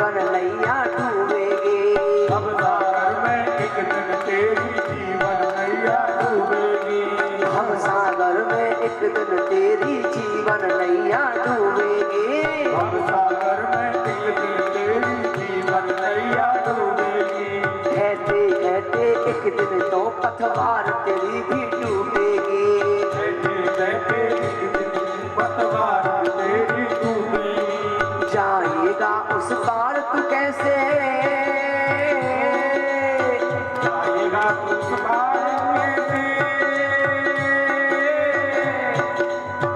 जीवन नैया डूबेगी। अब सागर में एक दिन तेरी जीवन नैया डूबेगी। हम सागर में एक दिन तेरी जीवन नैया डूबेगी। अब सागर में एक दिन तेरी जीवन नैया डूबेगी। कहते कहते एक दिन तो पतवार तेरी भी डूबेगी। कहते कहते एक दिन पतवार तेरी डूबेगी। जाएगा उस पार तू कैसे, जाएगा उस पार कैसे,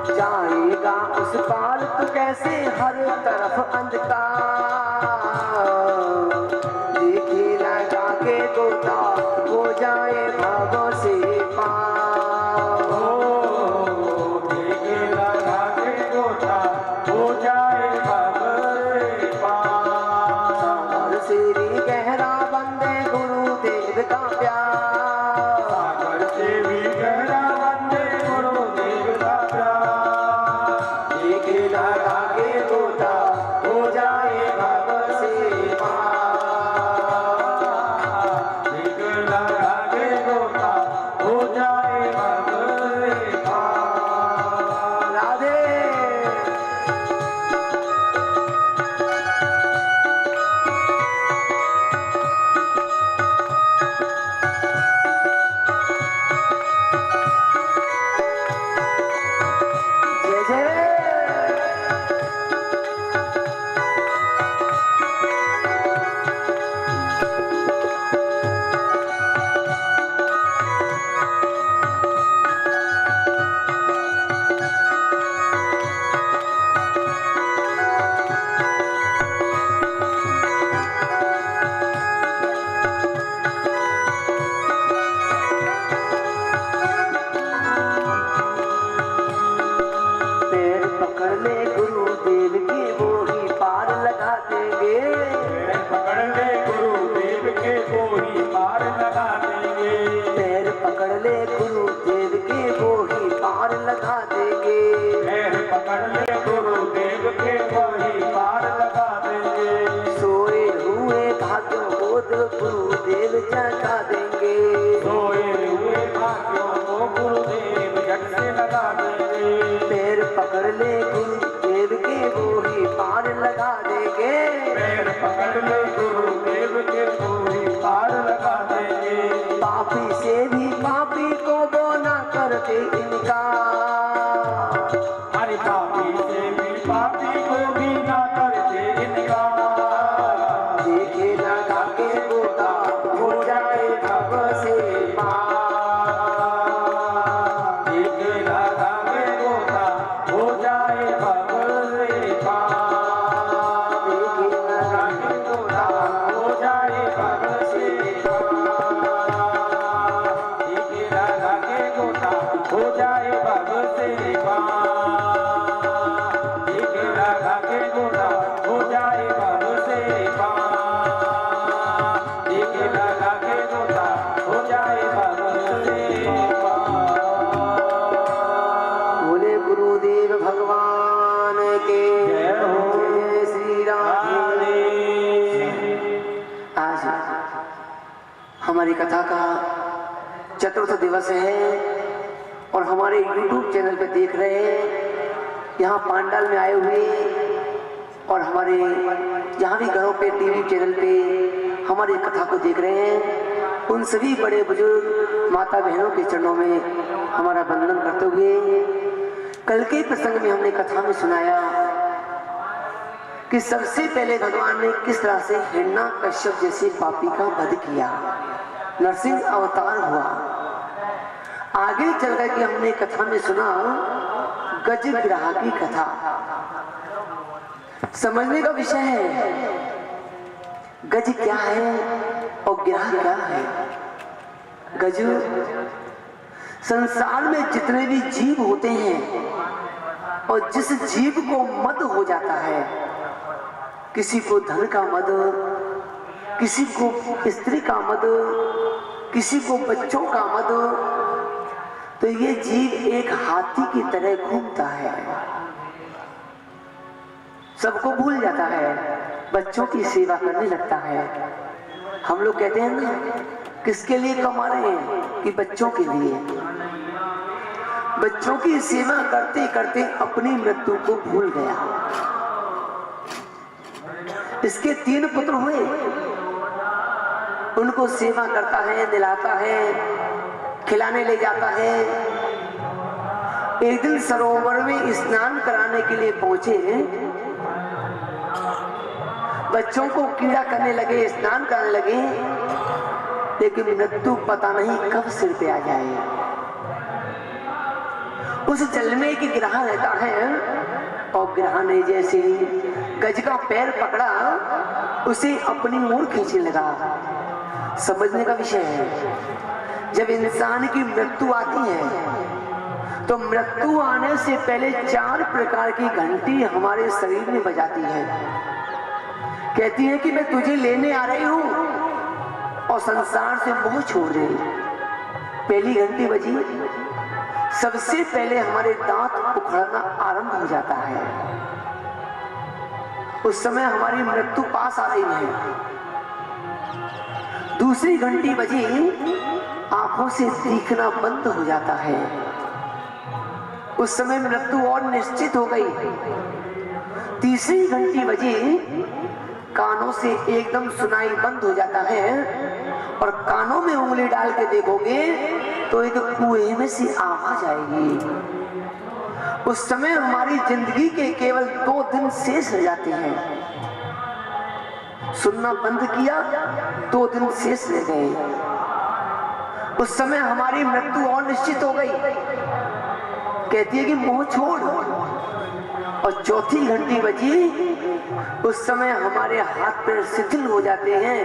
जाएगा उस पार तू कैसे, हर तरफ अंधकार। देखे लगा के गोता हो जाए भागों से पार। देखे लगा के गोता हो जाए भागों से पार। सागर से भी गहरा बंदे गुरुदेव का प्यार। सागर से भी गहरा बंदे गुरुदेव का प्यार। देखे लगा के गोता हो जाए भागों से पार। देखे लगा के गोता हो जाए भागों से पार। राधे जय जय। पैर पकड़ ले गुरुदेव के वो ही पार लगा देंगे। पैर पकड़ ले गुरुदेव के कोई पार लगा देंगे। पैर पकड़ ले गुरुदेव के वो ही पार लगा देंगे। पैर पकड़ ले गुरुदेव के कोई पार लगा देंगे। सोए हुए भाग्यों को तो गुरुदेव जगा देंगे। सोए हुए भाग्यों को गुरुदेव झट से लगा देंगे। पैर पकड़ ले गुरुदेव के वो ही पार लगा देंगे। पैर पकड़ ले गुरुदेव के कोई पार लगा देंगे। पापी से भी पापी को वो ना करते इनकार। हरि पापी से भी पापी को भी ना करते इनकार। देखे लगा के गोता हो जाए भव से पार। देखे लगा के गोता हो जाए भव से पार। देखे लगा के गोता हो जाए भव से पार। देखे लगा के गोता हो जाए भव से पार। देखे लगा के गोता हो जाए भव से पार। देखे लगा के गोता हो जाए भव से पार। बोले गुरुदेव भगवान के जय हो। जय श्री राम। आज हमारी कथा का चतुर्थ दिवस है और हमारे YouTube चैनल पे देख रहे हैं, यहाँ पांडाल में आए हुए और हमारे यहाँ भी घरों पे टीवी चैनल पे हमारी कथा को देख रहे हैं, उन सभी बड़े बुजुर्ग माता बहनों के चरणों में हमारा वंदन करते हुए कल के प्रसंग में हमने कथा में सुनाया कि सबसे पहले भगवान ने किस तरह से हिरण्यकश्यप जैसे पापी का वध किया, नरसिंह अवतार हुआ। आगे चल कर के हमने कथा में सुना गजग्राह की कथा। समझने का विषय है गज क्या है और ग्राह क्या है। गज संसार में जितने भी जीव होते हैं और जिस जीव को मद हो जाता है, किसी को धन का मद, किसी को स्त्री का मद, किसी को बच्चों का मद, तो ये जीव एक हाथी की तरह घूमता है, सबको भूल जाता है। बच्चों की सेवा करने लगता है। हम लोग कहते हैं ना, किसके लिए कमा रहे हैं? कि बच्चों के लिए। बच्चों की सेवा करते करते अपनी मृत्यु को भूल गया। इसके 3 पुत्र हुए, उनको सेवा करता है, दिलाता है, खिलाने ले जाता है। एक दिन सरोवर में स्नान कराने के लिए पहुंचे, बच्चों को कीड़ा करने लगे, स्नान कराने लगे, लेकिन मृत्यु पता नहीं कब सिर पे आ जाए। उस जल में एक ग्रह रहता है, और ग्रह ने जैसे गज का पैर पकड़ा, उसे अपनी ओर खींचने लगा। समझने का विषय है, जब इंसान की मृत्यु आती है तो मृत्यु आने से पहले 4 प्रकार की घंटी हमारे शरीर में बजाती है। कहती है कि मैं तुझे लेने आ रही हूं और संसार से मोह छोड़ रही। पहली घंटी बजी, सबसे पहले हमारे दांत उखड़ना आरंभ हो जाता है। उस समय हमारी मृत्यु पास आ रही है। दूसरी घंटी बजी, आंखों से दिखना बंद हो जाता है। उस समय मृत्यु और निश्चित हो गई। तीसरी घंटी बजी, कानों से एकदम सुनाई बंद हो जाता है, और कानों में उंगली डाल के देखोगे तो एक कुएं में से आवाज आएगी। उस समय हमारी जिंदगी के केवल 2 दिन शेष रह जाते हैं। सुनना बंद किया, 2 दिन शेष रह गए। उस समय हमारी मृत्यु और निश्चित हो गई। कहती है कि मोह छोड़। और चौथी घंटी बजी, उस समय हमारे हाथ पैर शिथिल हो जाते हैं,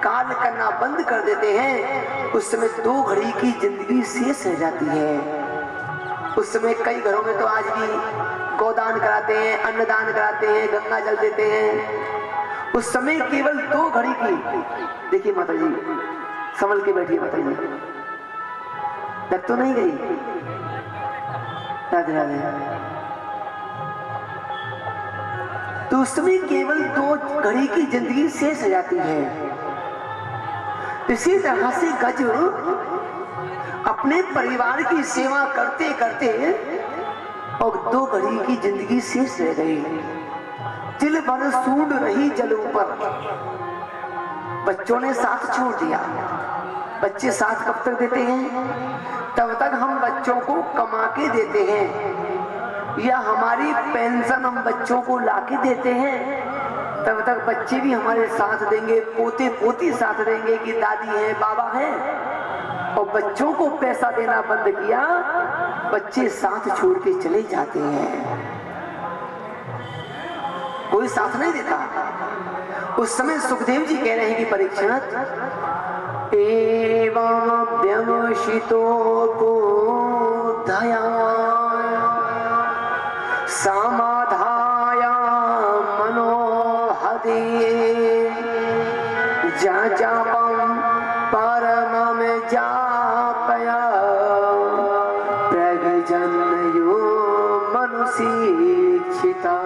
कार्य करना बंद कर देते हैं। उस समय 2 घड़ी की जिंदगी शेष रह जाती है। उस समय कई घरों में तो आज भी गोदान कराते हैं, अन्नदान कराते हैं, गंगा जल देते हैं। उस समय केवल 2 घड़ी की। देखिए माता जी, संभल के बैठिए माता जी, लग तो नहीं गई? राधे राधे। तो उस समय केवल 2 घड़ी की जिंदगी शेष हो जाती है। इसी तरह से गज अपने परिवार की सेवा करते करते और 2 घड़ी की जिंदगी शेष रह गई। तिल भर सूंड रही जल ऊपर। बच्चों ने साथ छोड़ दिया। बच्चे साथ कब तक देते हैं? तब तक हम बच्चों को कमा के देते हैं, या हमारी पेंशन हम बच्चों को लाके देते हैं। तब तक बच्चे भी हमारे साथ देंगे, पोते पोती साथ देंगे कि दादी है, बाबा है। और बच्चों को पैसा देना बंद किया, बच्चे साथ छोड़ के चले जाते हैं, कोई साथ नहीं देता। उस समय सुखदेव जी कह रहे हैं कि परीक्षित, एवं व्यवसितो बुद्धया समाधाय मनोहदे जपं परमं जापय प्रगजनयो मनुषीक्षिता।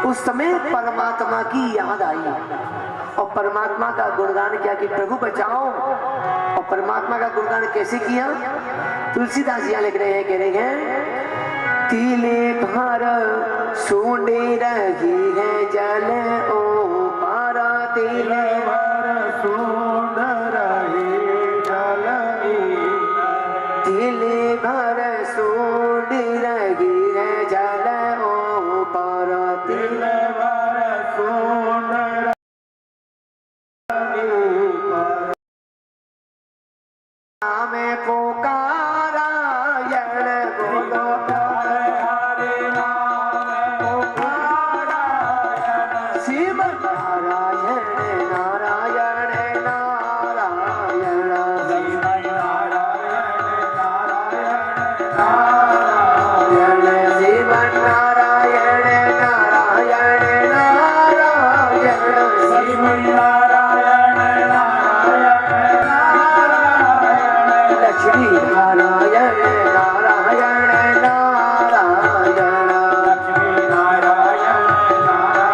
उस समय परमात्मा की याद आई और परमात्मा का गुणगान किया कि प्रभु बचाओ। और परमात्मा का गुणगान कैसे किया? तुलसीदास जी लिख रहे हैं, कह रहे हैं, तिले भर सोने रही है जल ओ पारा, तिले भर सोन रही जल, तिले भर सोन रही है जल ओ पारा, तिले भर सोन में पुकारा बोलो हरे नाम पुकारा शिव नारायण नारायण नारायण शिव नारायण शिव नारायण नारायण नारायण शिव नारायण लक्ष्मी नारायण नारायण नारायण लक्ष्मी नारायण नारायण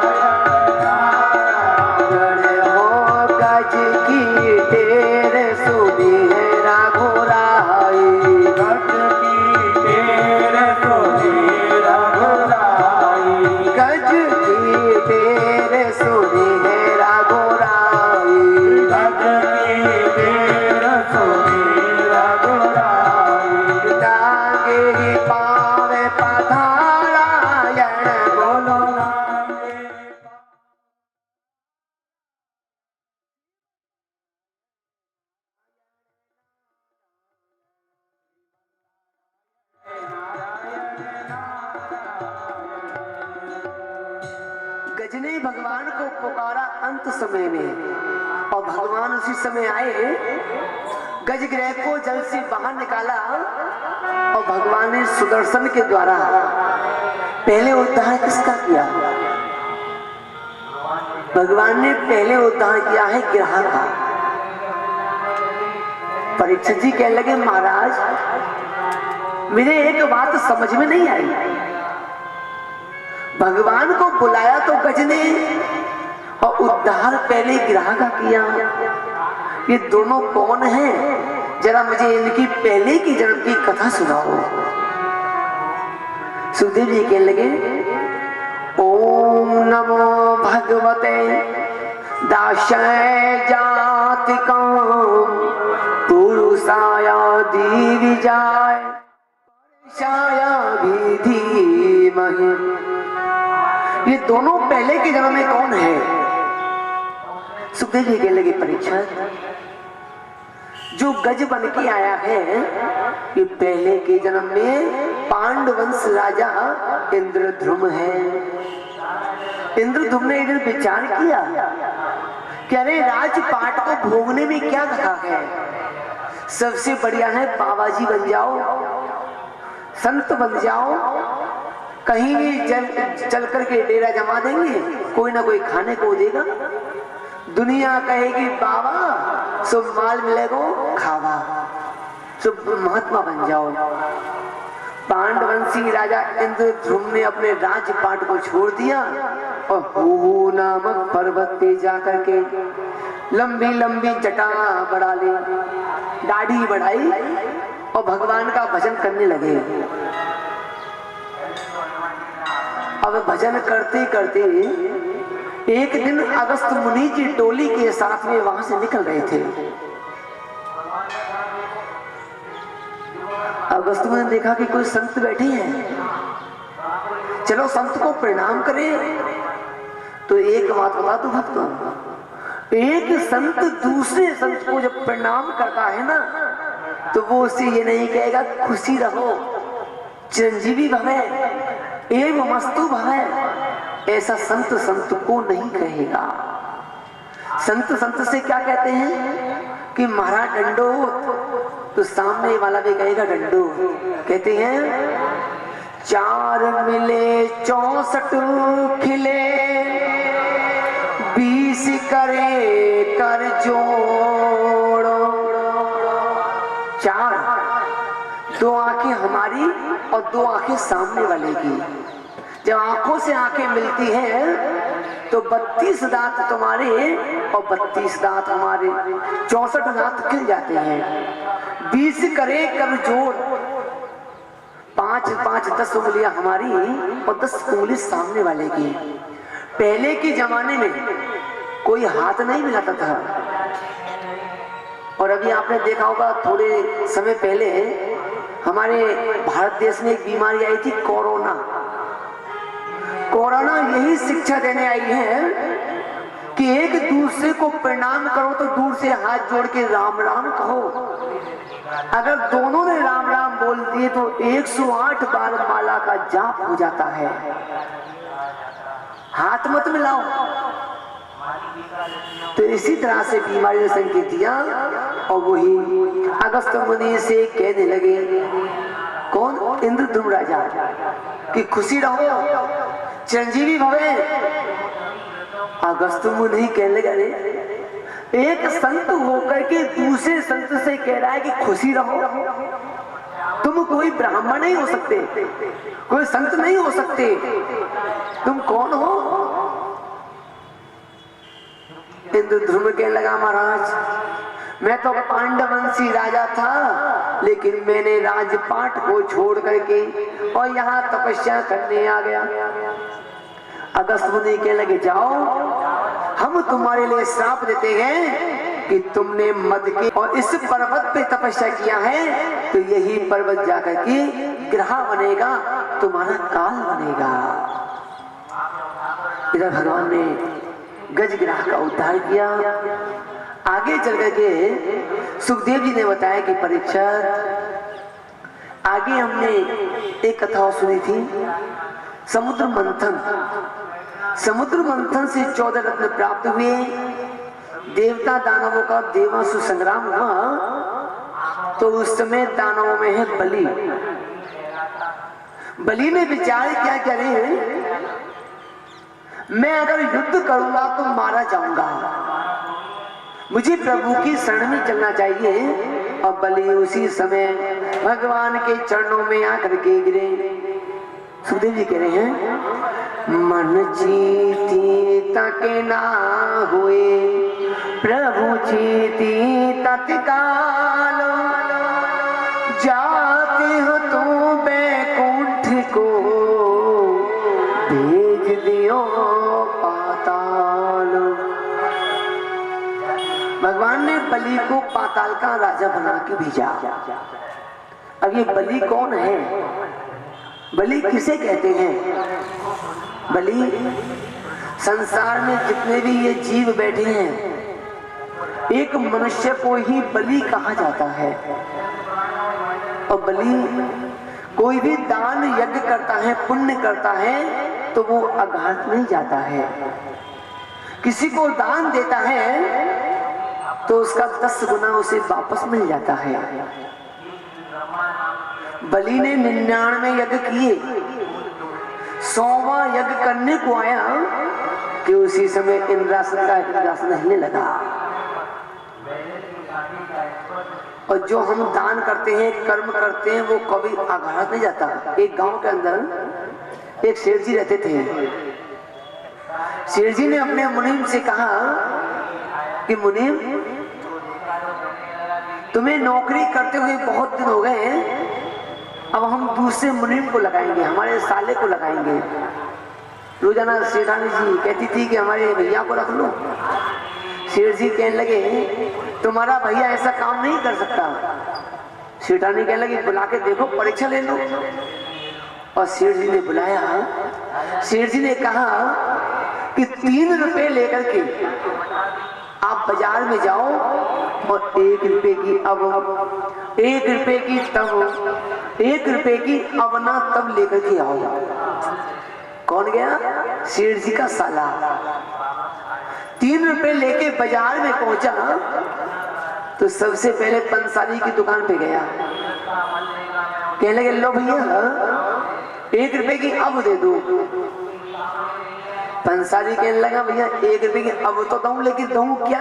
गज ने भगवान को पुकारा अंत समय में, और भगवान उसी समय आए, गज ग्रह को जल से बाहर निकाला, और भगवान ने सुदर्शन के द्वारा पहले उद्धार किसका किया? भगवान ने पहले उद्धार किया है ग्रह का। परीक्षित जी कहने लगे, महाराज मेरे एक बात समझ में नहीं आई। भगवान को बुलाया तो गज ने, और उद्धार पहले ग्रह का किया। ये दोनों कौन हैं? जरा मुझे इनकी पहले की जन्म की कथा सुनाओ। सुखदेव जी कहने लगे, ओम नमो भगवते दाशय जातिकं पुरुषाय दिविजाय धीमहि। ये दोनों पहले के जन्म में कौन है? सुखदेव जी कहने लगे, परीक्षित जो गज बन के आया है, ये पहले के जन्म में पांडवंश राजा इंद्रद्रुम है। इंद्रद्रुम ने इधर विचार किया कि अरे राजपाट को भोगने में क्या रखा है, सबसे बढ़िया है बाबा जी बन जाओ, संत बन जाओ, कहीं भी चल करके डेरा जमा देंगे, कोई ना कोई खाने को देगा, दुनिया कहेगी बाबा, सब माल मिलेगा खावा, सब महात्मा बन जाओ। पांडवंशी राजा इंद्रद्रुम ने अपने राजपाट को छोड़ दिया और हूहू नामक पर्वत पे जाकर के लंबी लंबी जटा बढ़ा ली, दाढ़ी बढ़ाई और भगवान का भजन करने लगे। अब भजन करते करते एक दिन अगस्त मुनि की टोली के साथ में वहां से निकल रहे थे। अगस्त मुनि ने देखा कि कोई संत बैठे हैं, चलो संत को प्रणाम करें। तो एक बात बता दो भक्तों, एक संत दूसरे संत को जब प्रणाम करता है ना, तो वो उसे ये नहीं कहेगा खुशी रहो, चिरंजीवी भवे, एवं मस्तु भवे, ऐसा संत संत को नहीं कहेगा। संत संत से क्या कहते हैं कि महाराज डंडो, तो सामने वाला भी कहेगा डंडो। कहते हैं 4 मिले 64 खिले, 20 करे कर जोड़ो। 4, 2 आंखें हमारी और 2 आंखें सामने वाले की। जब आंखों से आंखें मिलती हैं तो 32 दांत तुम्हारे और 32 दांत हमारे, 64 दांत खिल जाते हैं। 20 करे कर जोड़, 5 10 उंगलियां हमारी और 10 उंगली सामने वाले की। पहले के जमाने में कोई हाथ नहीं मिलाता था, और अभी आपने देखा होगा थोड़े समय पहले हमारे भारत देश में एक बीमारी आई थी, कोरोना। कोरोना यही शिक्षा देने आई है कि एक दूसरे को प्रणाम करो तो दूर से हाथ जोड़ के राम राम कहो। अगर दोनों ने राम राम बोल दिए तो 108 बार माला का जाप हो जाता है। हाथ मत मिलाओ। तो इसी तरह से बीमारी ने संकेत दिया, और वही अगस्त मुनि से कहने लगे, कौन? इंद्रद्रुम राजा, कि खुशी रहो, चिरंजीवी भवे। अगस्त मुनि कहने लगे, एक संत होकर के दूसरे संत से कह रहा है कि खुशी रहो, तुम कोई ब्राह्मण नहीं हो सकते, कोई संत नहीं हो सकते, तुम कौन हो? इंद्रद्रुम कहने लगा, महाराज मैं तो पांडवंशी राजा था, लेकिन मैंने राजपाट को छोड़ करके और यहाँ तपस्या करने आ गया। अगस्त मुनि कहने लगे, जाओ हम तुम्हारे लिए श्राप देते हैं कि तुमने मद के और इस पर्वत पे तपस्या किया है, तो यही पर्वत जाकर के ग्रह बनेगा, तुम्हारा काल बनेगा। इधर भगवान ने गज ग्रह का उद्धार किया। आगे चल करके सुखदेव जी ने बताया कि परीक्षित, आगे हमने एक कथा सुनी थी, समुद्र मंथन। समुद्र मंथन से 14 रत्न प्राप्त हुए। देवता दानवों का देवासुर संग्राम हुआ तो उस समय दानवों में है बलि। बलि ने विचार क्या करे, मैं अगर युद्ध करूंगा तो मारा जाऊंगा, मुझे प्रभु की शरण में चलना चाहिए। और बलि उसी समय भगवान के चरणों में आकर के गिरे। सुखदेव जी कह रहे हैं, मन जीती तके ना हुए, प्रभु जीती तत्काल, जाते हो तो बैकुंठ को, भेज दियो पाताल। भगवान ने बलि को पाताल का राजा बना के भेजा। अब ये बलि कौन है, बलि किसे कहते हैं? बलि संसार में जितने भी ये जीव बैठे हैं, एक मनुष्य को ही बलि कहा जाता है। और बलि कोई भी दान यज्ञ करता है, पुण्य करता है तो वो अघात नहीं जाता है। किसी को दान देता है तो उसका 10 गुना उसे वापस मिल जाता है। बलि ने 99 यज्ञ किए, 100वां यज्ञ करने को आया कि उसी समय इंद्रासन का इंद्रासन हिलने लगा। और जो हम दान करते हैं, कर्म करते हैं, वो कभी आघात नहीं जाता। एक गांव के अंदर एक शेर जी रहते थे। शेर जी ने अपने मुनीम से कहा कि मुनीम, तुम्हें नौकरी करते हुए बहुत दिन हो गए हैं, अब हम दूसरे मुनीम को लगाएंगे, हमारे साले को लगाएंगे। रोजाना सेठानी जी कहती थी कि हमारे भैया को रख लो। शेर जी कहने लगे, तुम्हारा भैया ऐसा काम नहीं कर सकता। सेठानी कहने लगी, बुला के देखो, परीक्षा ले लो। और शेर जी ने बुलाया। शेर जी ने कहा कि 3 रुपए लेकर के आप बाजार में जाओ और 1 रुपए की अब, 1 रुपए की तब, 1 रुपए की अब ना तब लेकर के आओ। कौन गया? शेर जी का साला। 3 रुपए लेके बाजार में पहुंचा तो सबसे पहले पंसारी की दुकान पे गया। कहने लगे, लो भैया 1 रुपए की अब दे दो। पंसारी कहने लगा, भैया 1 रुपए की अब तो दूं, लेकिन दूं क्या,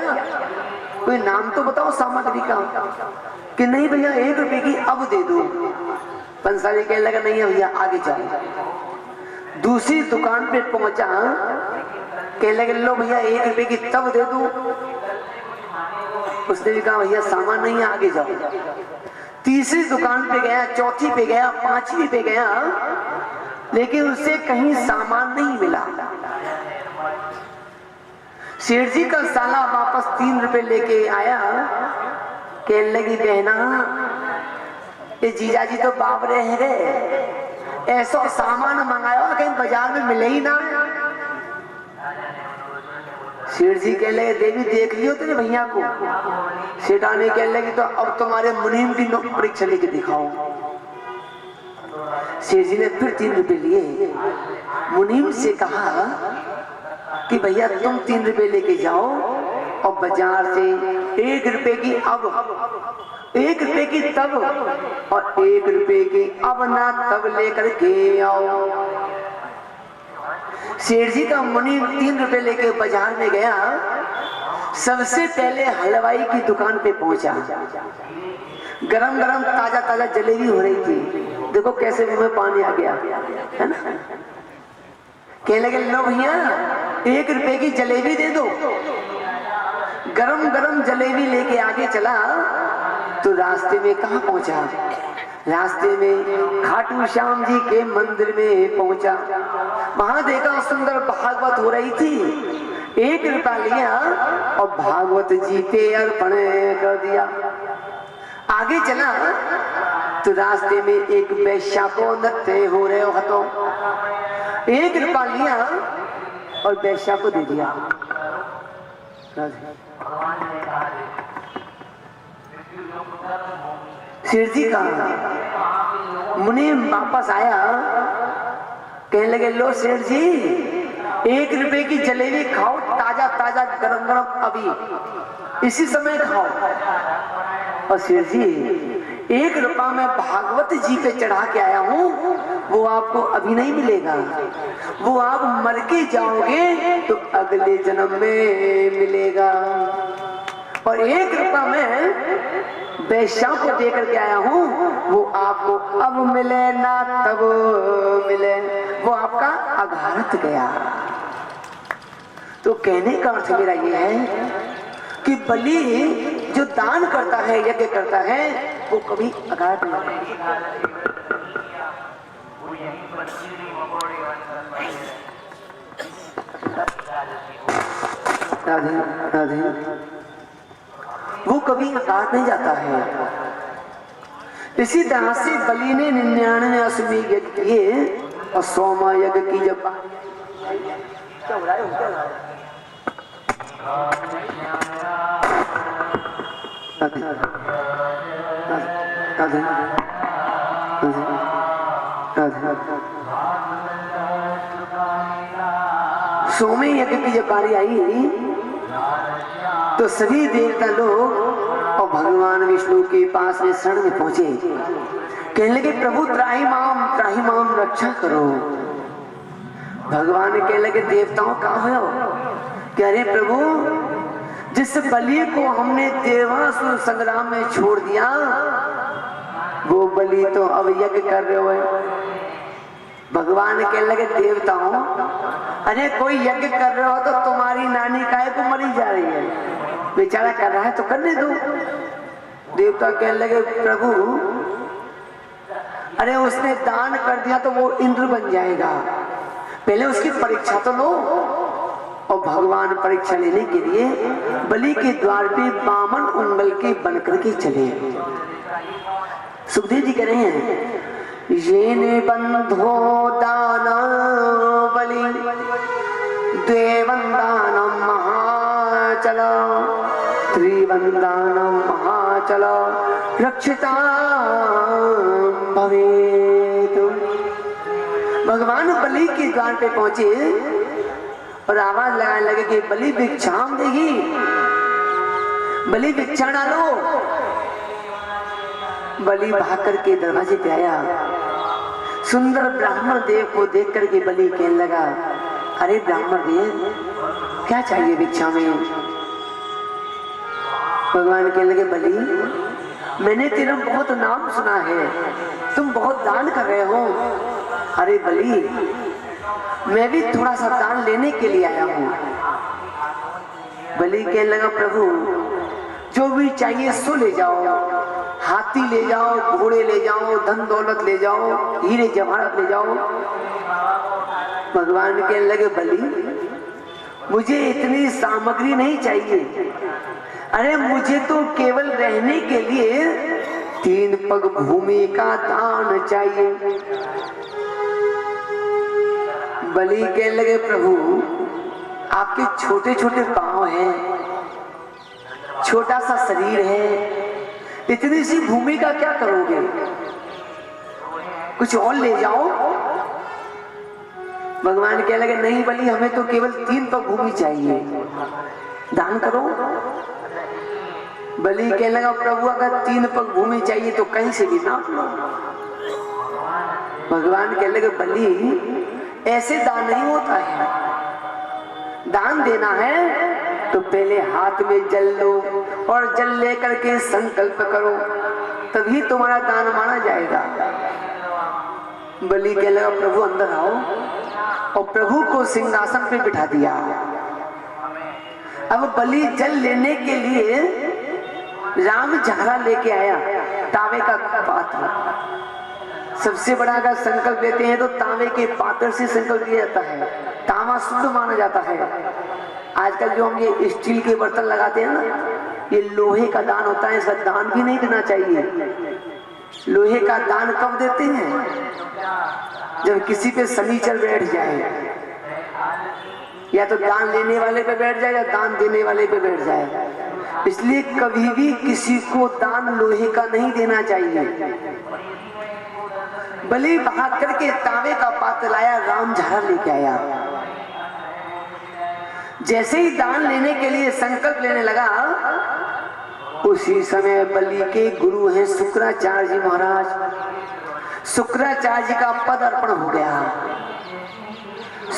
कोई नाम तो बताओ सामग्री का। कि नहीं भैया 1 रुपए की अब दे दो। पंसारी कहने लगा, नहीं भैया आगे जाओ। दूसरी दुकान पे पहुंचा, कहने लगे, लो भैया 1 रुपए की तब दे दो। उसने भी कहा, भैया सामान नहीं है, आगे जाओ। तीसरी दुकान पे गया, चौथी पे गया, 5वीं पे गया, लेकिन उससे कहीं सामान नहीं मिला। शेर जी का साला वापस 3 रुपए लेके आया। कहने लगी, बहना ये जीजा जी तो बाबरे हैं रे, ऐसा सामान मंगाया कहीं बाजार में मिले ही ना। शेर जी कहने लगे, देवी देख लियो तेरे भैया को। सेठानी कहने लगी, तो अब तुम्हारे मुनीम की परीक्षा लेके दिखाओ। शेर जी ने फिर 3 रुपए लिए। मुनीम से कहा कि भैया तुम 3 रुपए लेके जाओ और बाजार से 1 रुपए की अब, 1 रुपए की तब और 1 रुपए की अब ना तब लेकर के आओ। शेर जी का मुनि 3 रुपए लेके बाजार में गया। सबसे पहले हलवाई की दुकान पे पहुंचा। गरम गरम ताजा ताजा जलेबी हो रही थी। देखो कैसे मुंह में पानी आ गया, है ना। कहने लगे, लो भैया 1 रुपए की जलेबी दे दो। गरम गरम जलेबी लेके आगे चला तो रास्ते में कहाँ पहुंचा? रास्ते में खाटू श्याम जी के मंदिर में पहुंचा। वहां देखा सुंदर भागवत हो रही थी। 1 रुपया लिया और भागवत जी पे अर्पण कर दिया। आगे चला तो रास्ते में एक वैश्या को नृत्य हो रहे हो तो 1 रुपया लिया और वैश्या को दे दिया। शेर जी का मुनि वापस आया। कहने लगे, लो शेर जी 1 रुपए की जलेबी खाओ, ताजा ताजा गरम गरम अभी इसी समय खाओ। और शेर जी 1 रुपया मैं भागवत जी पे चढ़ा के आया हूँ, वो आपको अभी नहीं मिलेगा, वो आप मर के जाओगे तो अगले जन्म में मिलेगा। और 1 रुपया मैं वैश्या को दे करके आया हूँ, वो आपको अब मिले ना तब मिले, वो आपका अघारत गया। तो कहने का अर्थ मेरा ये है कि बलि जो दान करता है, यज्ञ करता है, वो कभी अघारत नहीं राधे राधे, वो कभी अघात नहीं जाता है। इसी तरह से बलि ने 99 अश्वमेध यज्ञ किए और 100वां यज्ञ की जब क्या हो रहा है, सोमे यज्ञ की जब बारी आई तो सभी देवता लोग और भगवान विष्णु के पास में शरण में पहुंचे, कहने लगे प्रभु त्राही माम रक्षा करो। भगवान कहने लगे देवताओं कहाँ हो? कह रहे प्रभु जिस बलि को हमने देवासुर संग्राम में छोड़ दिया, वो बलि तो अब यज्ञ कर रहे हो। भगवान कहने लगे देवताओं, अरे कोई यज्ञ कर रहे हो तो तुम्हारी नानी काहे को मरी जा रही है, बेचारा कर रहा है तो करने दो। देवता कहने लगे प्रभु अरे उसने दान कर दिया तो वो इंद्र बन जाएगा, पहले उसकी परीक्षा तो लो। और भगवान परीक्षा लेने के लिए बलि के द्वार पे 52 उंगल के बनकर के चले। सुखदेव जी कह रहे हैं ये ने बंधो दान बलि द्वेवंदानम महाचल त्रिवंदानम महाचल रक्षिता भवेत। भगवान बलि के द्वार पे पहुंचे और आवाज लगाने लगे कि बलि भिक्षाम देगी, बलि भिक्षा डालो। बलि भाग करके दरवाजे पे आया, सुंदर ब्राह्मण देव को देख करके बलि कहने लगा अरे ब्राह्मण देव क्या चाहिए भिक्षा में? भगवान कहने लगे बलि मैंने तेरा बहुत नाम सुना है, तुम बहुत दान कर रहे हो। अरे बलि मैं भी थोड़ा सा दान लेने के लिए आया हूँ। बलि कहने लगा प्रभु जो भी चाहिए सो ले जाओ, हाथी ले जाओ, घोड़े ले जाओ, धन दौलत ले जाओ, हीरे जवाहरात ले जाओ। भगवान कहने लगे बलि मुझे इतनी सामग्री नहीं चाहिए, अरे मुझे तो केवल रहने के लिए 3 पग भूमि का दान चाहिए। बलि कहने लगे प्रभु आपके छोटे छोटे पांव हैं, छोटा सा शरीर है, इतनी सी भूमि का क्या करोगे, कुछ और ले जाओ। भगवान कहने लगे नहीं बलि हमें तो केवल 3 पग भूमि चाहिए, दान करो। बलि कहने लगा प्रभु अगर 3 पग भूमि चाहिए तो कहीं से भी नाप लो। भगवान कहने लगे बलि ऐसे दान नहीं होता है, दान देना है तो पहले हाथ में जल लो और जल लेकर के संकल्प करो, तभी तुम्हारा दान माना जाएगा। बलि कहने लगा प्रभु अंदर आओ, और प्रभु को सिंहासन पे बिठा दिया। अब बलि जल लेने के लिए राम झारा लेके आया, तांबे का पात्र। सबसे बड़ा अगर संकल्प लेते हैं तो तांबे के पात्र से संकल्प लिया जाता है, तांबा शुद्ध माना जाता है। आजकल जो हम ये स्टील के बर्तन लगाते हैं ना, ये लोहे का दान होता है, इसका दान भी नहीं देना चाहिए। लोहे का दान कब देते हैं? जब किसी पे शनिचर बैठ जाए, या तो दान लेने वाले पे बैठ जाए या दान देने वाले पे बैठ जाए। इसलिए कभी भी किसी को दान लोहे का नहीं देना चाहिए। बलि भाग करके तांबे का पात्र लाया, राम झारा लेके आया। जैसे ही दान लेने के लिए संकल्प लेने लगा, उसी समय बलि के गुरु हैं शुक्राचार्य जी महाराज। शुक्राचार्य जी का पद अर्पण हो गया।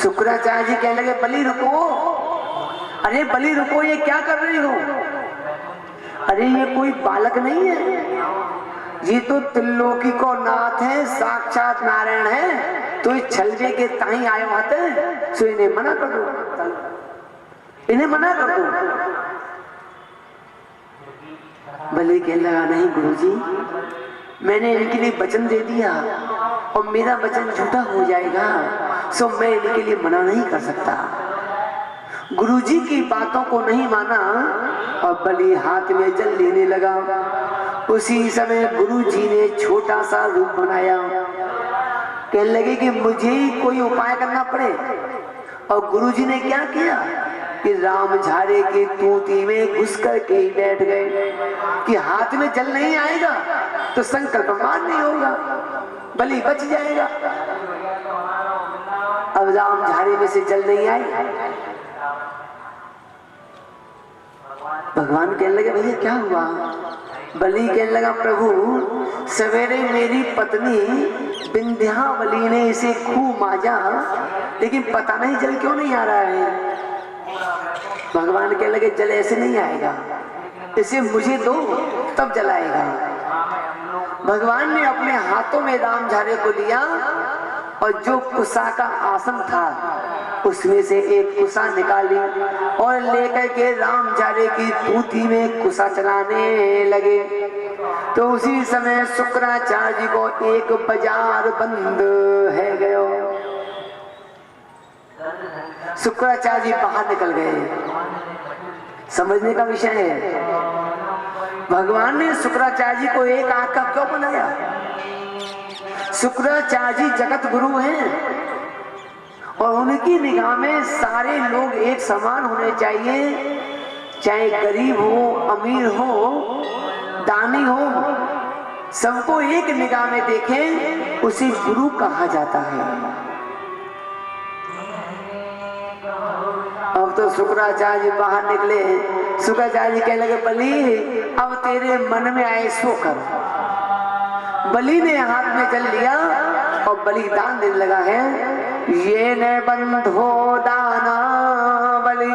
शुक्राचार्य जी कहने लगे, बलि रुको, अरे बलि रुको, ये क्या कर रही हो? अरे ये कोई बालक नहीं है, ये तो त्रिलोकी को नाथ है, साक्षात नारायण है। तो ये छलवे के ताई आए होते, सो इन्हें मना कर दो, इन्हें मना कर दो। बलि कहने लगा, नहीं गुरुजी, मैंने इनके लिए वचन दे दिया और मेरा वचन झूठा हो जाएगा, सो मैं इनके लिए मना नहीं कर सकता। गुरुजी की बातों को नहीं माना और बलि हाथ में जल लेने लगा। उसी समय गुरुजी ने छोटा सा रूप बनाया। कहने लगे कि मुझे ही कोई उपाय करना पड़े। और गुरुजी ने क्या किया कि राम झारे के तूती में घुस करके ही बैठ गए कि हाथ में जल नहीं आएगा तो संकल्प मान नहीं होगा, बलि बच जाएगा। अब राम झारे में से जल नहीं आई। भगवान कहने लगे, भैया क्या हुआ? बलि कहने लगा, प्रभु सवेरे मेरी पत्नी विंध्यावली ने इसे खूब माजा, लेकिन पता नहीं जल क्यों नहीं आ रहा है। भगवान कहने लगे, जल ऐसे नहीं आएगा, इसे मुझे दो तब जल आएगा। भगवान ने अपने हाथों में राम झारे को लिया और जो कुसा का आसन था उसमें से एक कुसा निकाली और लेकर के राम झारे की तूती में कुसा चलाने लगे। तो उसी समय शुक्राचार्य जी को एक बाजार बंद है गयो। शुक्राचार्य जी बाहर निकल गए। समझने का विषय है, भगवान ने शुक्राचार्य जी को एक आंख का क्यों बनाया? शुक्राचार्य जी जगत गुरु हैं और उनकी निगाह में सारे लोग एक समान होने चाहिए, चाहे गरीब हो, अमीर हो, दानी हो, सबको एक निगाह में देखें, उसे गुरु कहा जाता है। अब तो शुक्राचार्य जी बाहर निकले। शुक्राचार्य जी कहने लगे, बलि अब तेरे मन में आए सो कर। बलि ने हाथ में जल लिया और बलिदान देने लगा है। ये न बंधो दाना बलि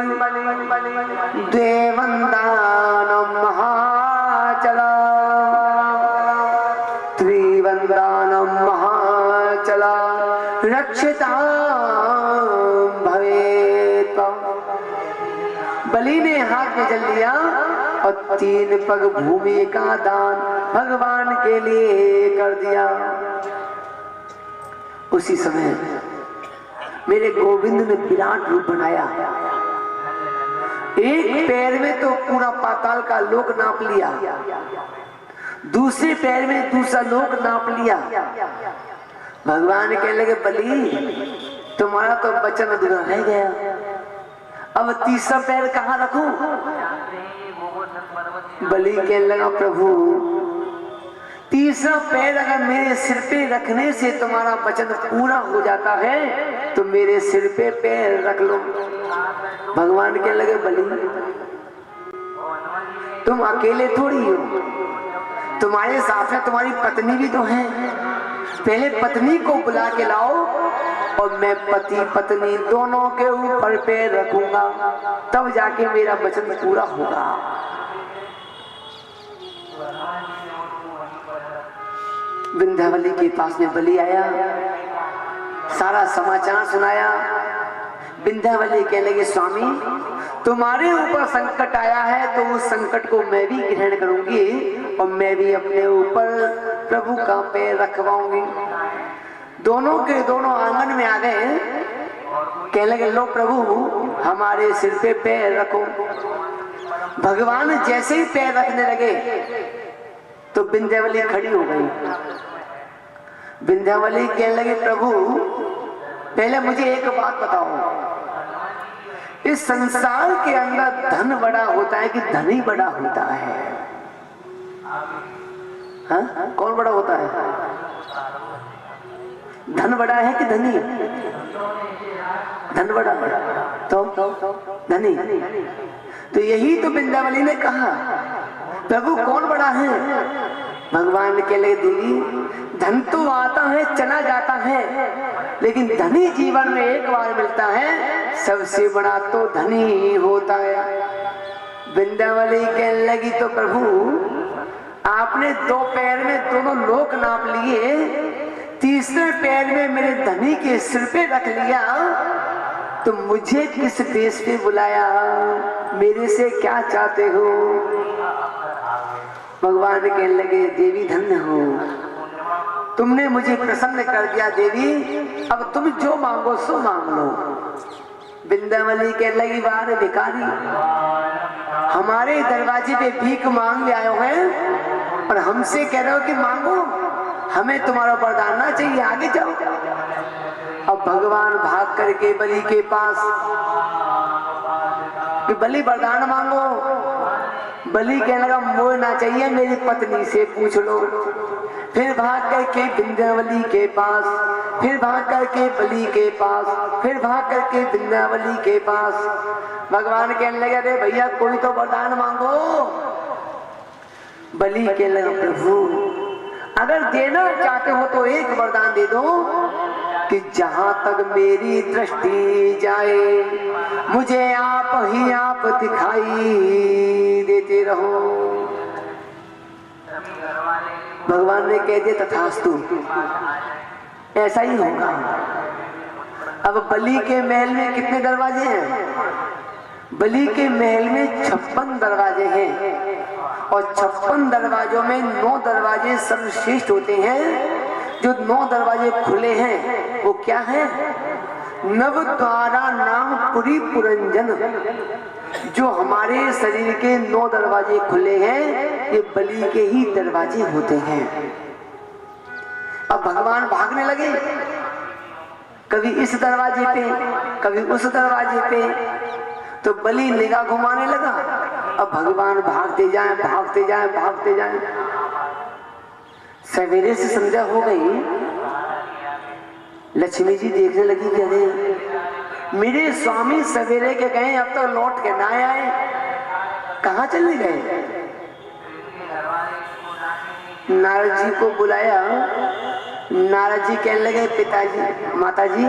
देवंदानम महाचला, त्रिवंदानम महाचला, रक्षिता भवेत। बलि ने हाथ में जल लिया और 3 पग भूमि का दान भगवान के लिए कर दिया। उसी समय मेरे गोविंद ने विराट रूप बनाया। एक पैर में तो पूरा पाताल का लोक नाप लिया, दूसरे पैर में दूसरा लोक नाप लिया। भगवान कहने लगे, बलि तुम्हारा तो वचन अधूरा रह गया, अब तीसरा पैर कहाँ रखूं? बलि कहने लगा, प्रभु तीसरा पैर अगर मेरे सिर पे रखने से तुम्हारा वचन पूरा हो जाता है तो मेरे सिर पे पैर रख लो। भगवान कहने लगे, बलि तुम अकेले थोड़ी हो, तुम्हारे साथ में तुम्हारी पत्नी भी तो है। पहले पत्नी को बुला के लाओ और मैं पति पत्नी दोनों के ऊपर पैर रखूंगा, तब जाके मेरा वचन पूरा होगा। विंध्यावली के पास में बलि आया, सारा समाचार सुनाया। विंध्यावली कहने लगे, स्वामी तुम्हारे ऊपर संकट आया है तो उस संकट को मैं भी ग्रहण करूंगी और मैं भी अपने ऊपर प्रभु का पैर रखवाऊंगी। दोनों के दोनों आंगन में आ गए। कहने लगे, लो प्रभु हमारे सिर पे पैर रखो। भगवान जैसे ही पैर रखने लगे तो विंध्यावली खड़ी हो गई। विंध्यावली कहने लगे, प्रभु पहले मुझे एक बात बताओ, इस संसार के अंदर धन बड़ा होता है कि धन ही बड़ा होता है? हाँ? कौन बड़ा होता है? धन बड़ा है कि धनी? धन बड़ा तो धनी। तो यही तो बिंदावली ने कहा, प्रभु कौन बड़ा है? भगवान के लिए देवी, धन तो आता है चला जाता है, लेकिन धनी जीवन में एक बार मिलता है, सबसे बड़ा तो धनी ही होता है। बिंदावली कहने लगी, तो प्रभु आपने 2 पैर में दोनों लोक नाप लिए, तीसरे पैर में मेरे धनी के सिर पे रख लिया, तो मुझे किस देश पे बुलाया? मेरे से क्या चाहते हो? भगवान कहने लगे, देवी धन्य हो, तुमने मुझे प्रसन्न कर दिया देवी, अब तुम जो मांगो सो मांग लो। बिंदावली कहने लगी, बार भिखारी, हमारे दरवाजे पे भीख मांग ले आए हैं और हमसे कह रहे हो कि मांगो, हमें तुम्हारा वरदान ना चाहिए, आगे जाओ। अब भगवान भाग करके बलि के पास कि बलि वरदान मांगो। बलि कहने लगा, मोह ना चाहिए, मेरी पत्नी से पूछ लो। फिर भाग करके बिंदावली के पास, फिर भाग करके बलि के पास, फिर भाग करके बिंदावली के पास। भगवान कहने लगे, अरे भैया कोई तो वरदान मांगो। बलि कहने लगा, प्रभु अगर देना चाहते हो तो एक वरदान दे दो कि जहां तक मेरी दृष्टि जाए मुझे आप ही आप दिखाई देते रहो। भगवान ने कह दिया, तथास्तु, ऐसा ही होगा। अब बलि के महल में कितने दरवाजे हैं? बलि के महल में 56 दरवाजे हैं और 56 दरवाजों में 9 दरवाजे सर्वश्रेष्ठ होते हैं। जो 9 दरवाजे खुले हैं वो क्या है? नव द्वारा नाम पुरी पुरंजन। जो हमारे शरीर के 9 दरवाजे खुले हैं, ये बलि के ही दरवाजे होते हैं। अब भगवान भागने लगे, कभी इस दरवाजे पे, कभी उस दरवाजे पे, तो बलि निगाह घुमाने लगा। अब भगवान भागते जाएं, भागते जाएं, भागते जाएं। सवेरे से संध्या हो गई, लक्ष्मी जी देखने लगी कि अरे मेरे स्वामी सवेरे के गए, अब तक तो लौट के ना आए, कहाँ चले गए? नारद जी को बुलाया। नारद जी कहने लगे, पिताजी, माताजी,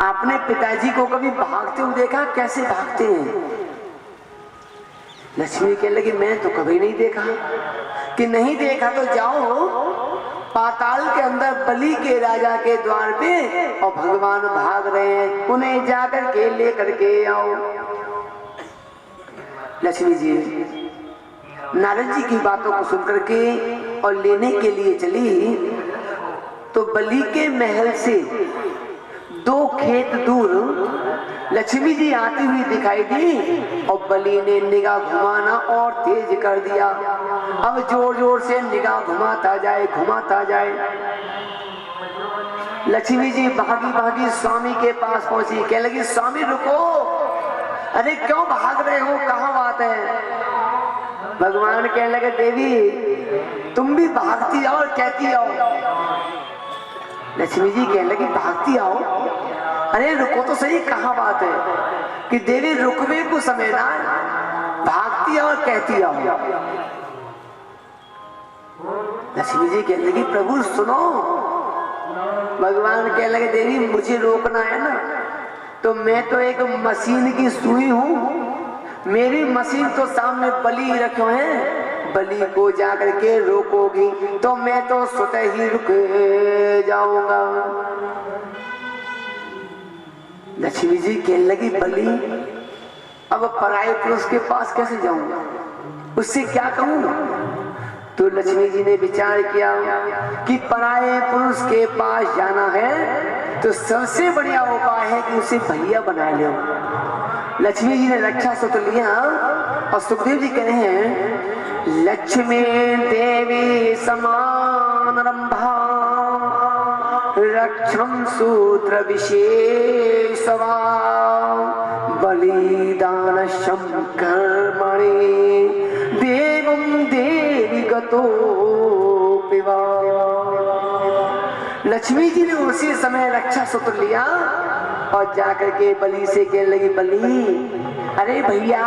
आपने पिताजी को कभी भागते हुए देखा? कैसे भागते हैं? लक्ष्मी कहने लगी, मैं तो कभी नहीं देखा। कि नहीं देखा तो जाओ पाताल के अंदर बलि के राजा के द्वार पे, और भगवान भाग रहे हैं, उन्हें जाकर के लेकर के आओ। लक्ष्मी जी नारद जी की बातों को सुनकर के और लेने के लिए चली, तो बलि के महल से 2 खेत दूर लक्ष्मी जी आती हुई दिखाई दी और बलि ने निगाह घुमाना और तेज कर दिया। अब जोर जोर से निगाह घुमाता जाए, घुमाता जाए। लक्ष्मी जी भागी भागी स्वामी के पास पहुंची, कहने लगी, स्वामी रुको, अरे क्यों भाग रहे हो, कहाँ बात है? भगवान कहने लगे, देवी तुम भी भागती आओ और कहती आओ। लक्ष्मी जी कहने लगी, भागती आओ? अरे रुको तो सही, कहाँ बात है? कि देवी रुकवे को समय ना, भागती आओ और कहती आओ। लक्ष्मी जी कहने लगी, प्रभु सुनो। भगवान कहने लगे, देवी मुझे रोकना है ना, तो मैं तो एक मशीन की सुई हूँ, मेरी मशीन तो सामने बलि रखे हैं, बलि को जाकर के रोकोगी तो मैं तो स्वतः ही रुक जाऊंगा। लक्ष्मी जी कहने लगी, बलि अब पराये पुरुष के पास कैसे जाऊंगा, उससे क्या कहूँ? तो लक्ष्मी जी ने विचार किया कि पराये पुरुष के पास जाना है तो सबसे बढ़िया उपाय है कि उसे भैया बना लो। लक्ष्मी जी ने रक्षा सूत्र लिया और सुखदेव जी कह रहे हैं, लक्ष्मी देवी समान रंभा रक्षम सूत्र विशेषवा बलिदान कर्मणि देवं देवी गतो पिवा। लक्ष्मी जी ने उसी समय रक्षा सूत्र लिया और जाकर के बलि से कहने लगी, बलि अरे भैया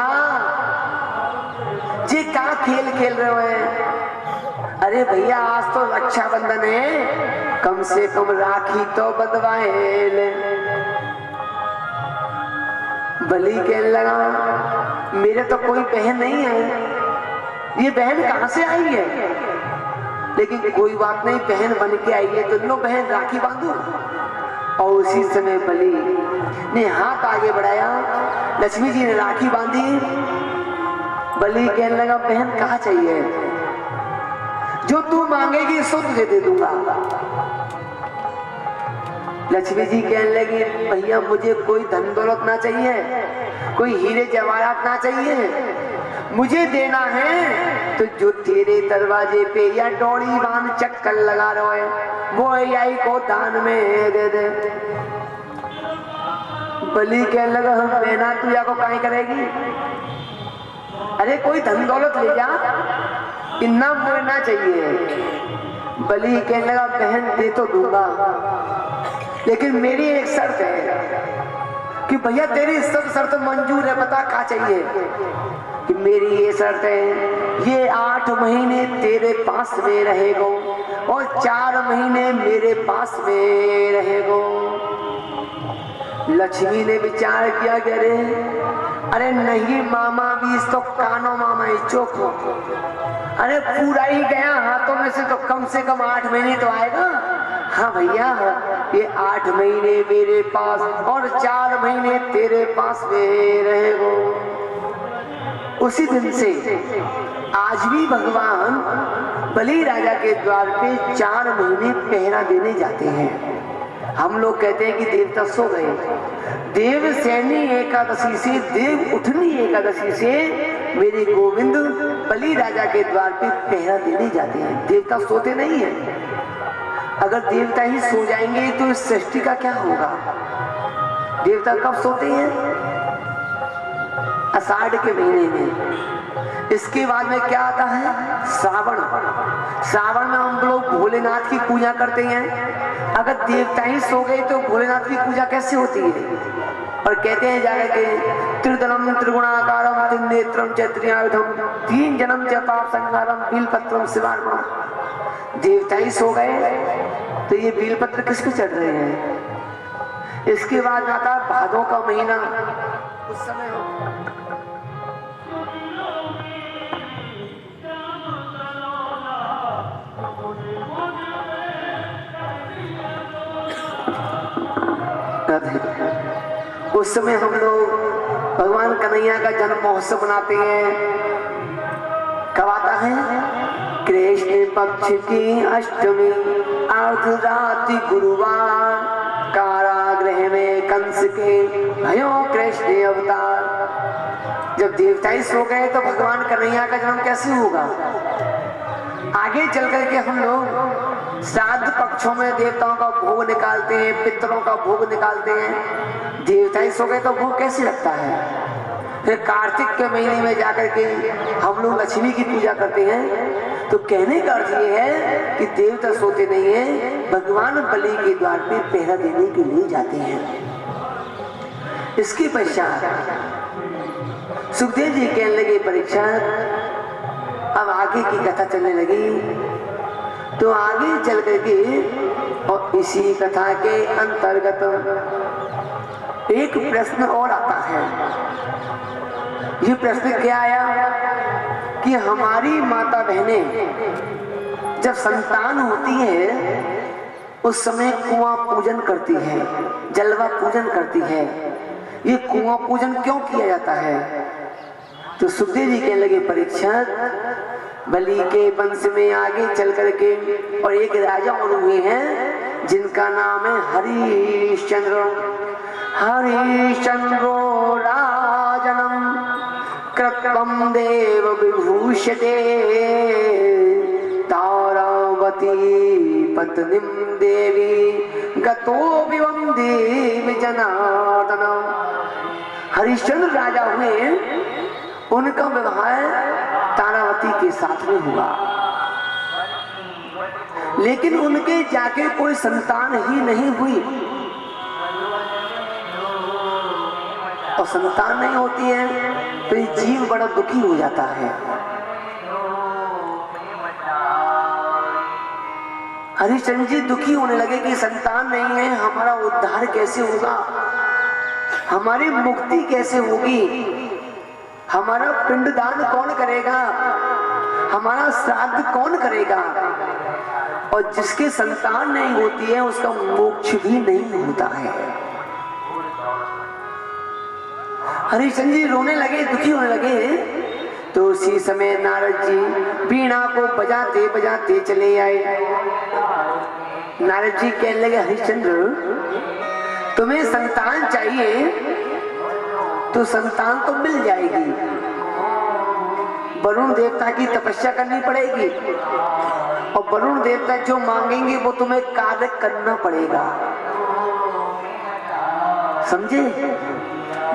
जी क्या खेल खेल रहे हो हैं? अरे भैया आज तो रक्षाबंधन है, कम से कम राखी तो बंधवाए ले। बलि कहने लगा, मेरे तो कोई बहन नहीं है, ये बहन कहां से आई है? लेकिन कोई बात नहीं, बहन बन के आई है तो लो बहन राखी बांधो। और उसी समय बलि ने हाथ आगे बढ़ाया, लक्ष्मी जी ने राखी बांधी। बलि कहने लगा, बहन कहाँ चाहिए? जो तू मांगेगी सो तुझे दे दूंगा। लक्ष्मी जी कहने लगी, भैया मुझे कोई धन दौलत ना चाहिए, कोई हीरे जवाहरात ना चाहिए, मुझे देना है तो जो तेरे दरवाजे पे या डोरी बांध चक्कर लगा रहे है वो आई को दान में दे दे। बलि कहने लगा, बहना तू या को काहे करेगी? अरे कोई धन दौलत ले जा, इतना मुझे ना चाहिए। बलि कहने लगा, बहन दे तो दूंगा, लेकिन मेरी एक शर्त है कि भैया तेरी सब शर्त मंजूर है, बता क्या चाहिए? कि मेरी ये शर्त है, ये 8 महीने तेरे पास में रहेगो और 4 महीने मेरे पास में रहेगो। लक्ष्मी ने विचार किया कि अरे नहीं मामा भी तो कानो मामा ही चोखो, अरे पूरा ही गया हाथों में से कम 8 महीने तो आएगा। हाँ भैया ये 8 महीने मेरे पास और 4 महीने तेरे पास में रहेगो। उसी दिन से आज भी भगवान बलि राजा के द्वार पे 4 महीने पहरा देने जाते हैं। हम लोग कहते हैं कि देवता सो गए, देव सैनी एकादशी से, देव उठनी एकादशी से मेरे गोविंद बलि राजा के द्वार पे पहरा देने जाते हैं। देवता सोते नहीं है। अगर देवता ही सो जाएंगे तो इस सृष्टि का क्या होगा? देवता कब सोते हैं? आषाढ़ के महीने में। इसके बाद में क्या आता है? श्रावण। श्रावण में हम लोग भोलेनाथ की पूजा करते हैं। अगर देवता ही सो गए तो भोलेनाथ की पूजा कैसे होती है? और कहते हैं जाकर के त्रिदलम त्रिगुणाकारम त्रिनेत्रम च त्रियायुधम 3 जन्म च पाप संहारम बिलपत्रम शिवार्पणम। देवता ही सो गए तो ये बिलपत्र किसको चढ़ रहे हैं? इसके बाद आता है भादों का महीना। उस समय उस समय हम लोग भगवान कन्हैया का जन्म महोत्सव मनाते हैं। कब आता है? कृष्ण पक्ष की अष्टमी अर्धरात्रि गुरुवार, कारागृह में कंस के भयो कृष्ण अवतार। जब देवता ही सो गए तो भगवान कन्हैया का जन्म कैसे होगा? आगे चल करके हम लोग श्राद्ध पक्षों में देवताओं का भोग निकालते हैं, पितरों का भोग निकालते हैं। देवता ही सो गए तो भोग कैसे लगता है? फिर कार्तिक के महीने में जाकर के हम लोग लक्ष्मी की पूजा करते हैं। तो कहने का अर्थ ये है कि देवता सोते नहीं है, भगवान बलि के द्वार पे पहरा देने के लिए जाते हैं। इसके पश्चात सुखदेव जी कहने लगे, परीक्षा अब आगे की कथा चलने लगी। तो आगे चल करके और इसी कथा के अंतर्गत एक प्रश्न और आता है। ये प्रश्न क्या आया कि हमारी माता बहनें जब संतान होती है उस समय कुआं पूजन करती है, जलवा पूजन करती है। ये कुआं पूजन क्यों किया जाता है? तो सुखदेव जी कहने लगे, परीक्षित बलि के वंश में आगे चल करके और एक राजा और हुए हैं जिनका नाम है हरिश्चंद्र। हरिश्चंद्रो राजनम कृत्वम देव विभूषते तारावती पत्नीम देवी गतो विवम देव जनार्दन। हरिश्चंद्र राजा हुए, उनका विवाह तारावती के साथ में हुआ। लेकिन उनके जाके कोई संतान ही नहीं हुई, और संतान नहीं होती है तो ये जीव बड़ा दुखी हो जाता है। हरिश्चंद्र जी दुखी होने लगे कि संतान नहीं है, हमारा उद्धार कैसे होगा, हमारी मुक्ति कैसे होगी, हमारा पिंडदान कौन करेगा, हमारा श्राद्ध कौन करेगा। और जिसके संतान नहीं होती है उसका मोक्ष भी नहीं होता है। हरिश्चंद्र जी रोने लगे, दुखी होने लगे। तो उसी समय नारद जी वीणा को बजाते बजाते चले आए। नारद जी कहने लगे, हरिश्चंद्र तुम्हें संतान चाहिए तो संतान तो मिल जाएगी, वरुण देवता की तपस्या करनी पड़ेगी, और वरुण देवता जो मांगेंगे वो तुम्हें कार्य करना पड़ेगा। समझे?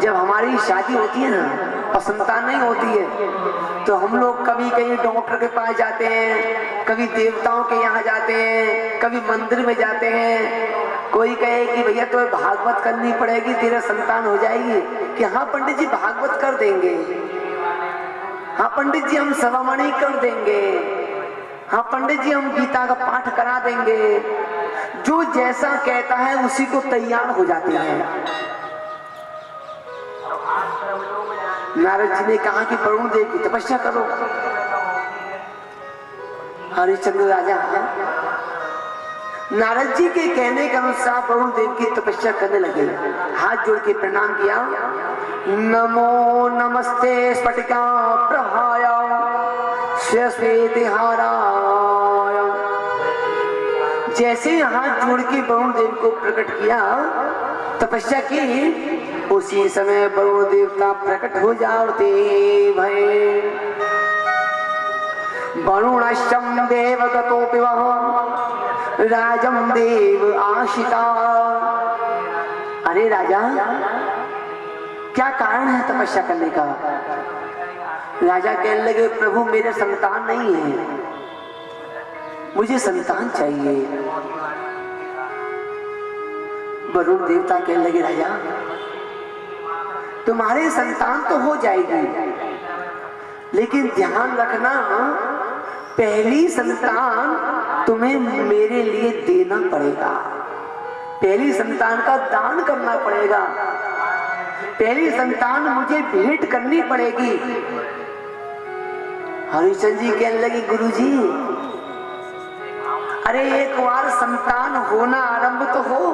जब हमारी शादी होती है ना और संतान नहीं होती है तो हम लोग कभी कहीं डॉक्टर के पास जाते हैं, कभी देवताओं के यहाँ जाते हैं, कभी मंदिर में जाते हैं। कोई कहे कि भैया तुम्हें भागवत करनी पड़ेगी, तेरा संतान हो जाएगी। कि हाँ पंडित जी भागवत कर देंगे, हाँ पंडित जी हम सवामणि कर देंगे, हाँ पंडित जी हम गीता का पाठ करा देंगे। जो जैसा कहता है उसी को तैयार हो जाते हैं। नारद जी ने कहा कि वरुण देव की तपस्या करो। हरिश्चंद्र राजा नारद जी के कहने के अनुसार वरुण देव की तपस्या करने लगे। हाथ जोड़ के प्रणाम किया। नमो नमस्ते स्फटिका प्रहाय श्वेतिहाराय। जैसे हाथ जोड़ के वरुण देव को प्रकट किया, तपस्या की, उसी समय वरुण देवता प्रकट हो जाते भय। वरुणश्चम देवगतोऽपि वः राजम देव आशिता। अरे राजा क्या कारण है तपस्या करने का? राजा कहने लगे, प्रभु मेरे संतान नहीं है, मुझे संतान चाहिए। वरुण देवता कहने लगे, राजा तुम्हारे संतान तो हो जाएगी, लेकिन ध्यान रखना पहली संतान तुम्हें मेरे लिए देना पड़ेगा, पहली संतान का दान करना पड़ेगा, पहली संतान मुझे भेंट करनी पड़ेगी। हरिश्चंद्र जी कहने लगे, गुरुजी अरे एक बार संतान होना आरंभ तो हो,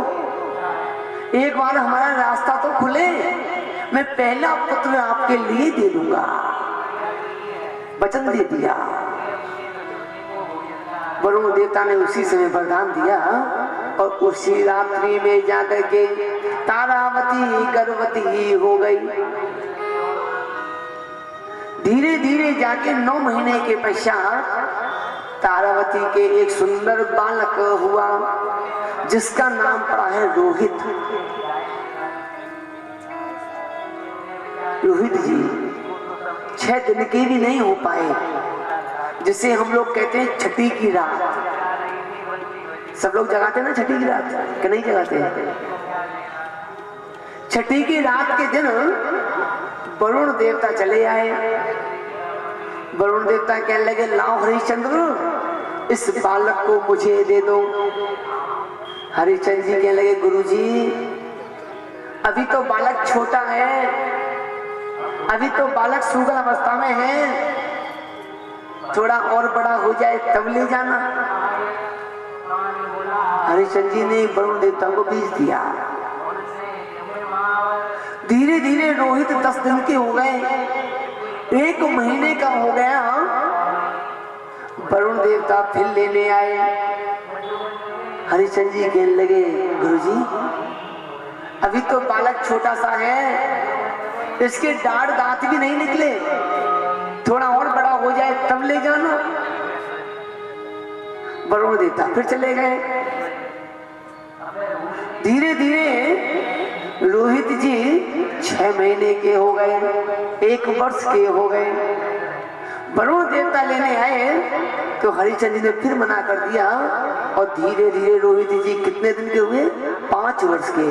एक बार हमारा रास्ता तो खुले, मैं पहला पुत्र आपके लिए दे दूंगा। वचन दे दिया। वरुण देवता ने उसी समय वरदान दिया और उसी रात्रि में जाकर के तारावती गर्भवती हो गई। धीरे धीरे जाके 9 महीने के पश्चात तारावती के एक सुंदर बालक हुआ जिसका नाम पड़ा है रोहित। रोहित जी 6 दिन के भी नहीं हो पाए, जिसे हम लोग कहते हैं छठी की रात। सब लोग जगाते ना छठी की रात, कि नहीं जगाते? छठी की रात के दिन वरुण देवता चले आए। वरुण देवता कहने लगे, लाओ हरिश्चंद्र इस बालक को मुझे दे दो। हरिश्चंद्र जी कहने लगे, गुरुजी अभी तो बालक छोटा है, अभी तो बालक सुगल अवस्था में है, थोड़ा और बड़ा हो जाए तब ले जाना। हरिश्चंद्र जी ने वरुण देवता को भेज दिया। धीरे धीरे रोहित 10 दिन के हो गए, 1 महीने का हो गया। वरुण देवता फिर लेने आए। हरिश्चंद्र जी कहने लगे, गुरुजी अभी तो बालक छोटा सा है, इसके दाढ़ दांत भी नहीं निकले, थोड़ा और बड़ा हो जाए तब ले जाना। वरुण देवता फिर चले गए। धीरे धीरे रोहित जी 6 महीने के हो गए, 1 वर्ष के हो गए। वरुण देवता लेने आए तो हरिचंद जी ने फिर मना कर दिया और धीरे धीरे रोहित जी कितने दिन के हुए? 5 वर्ष के।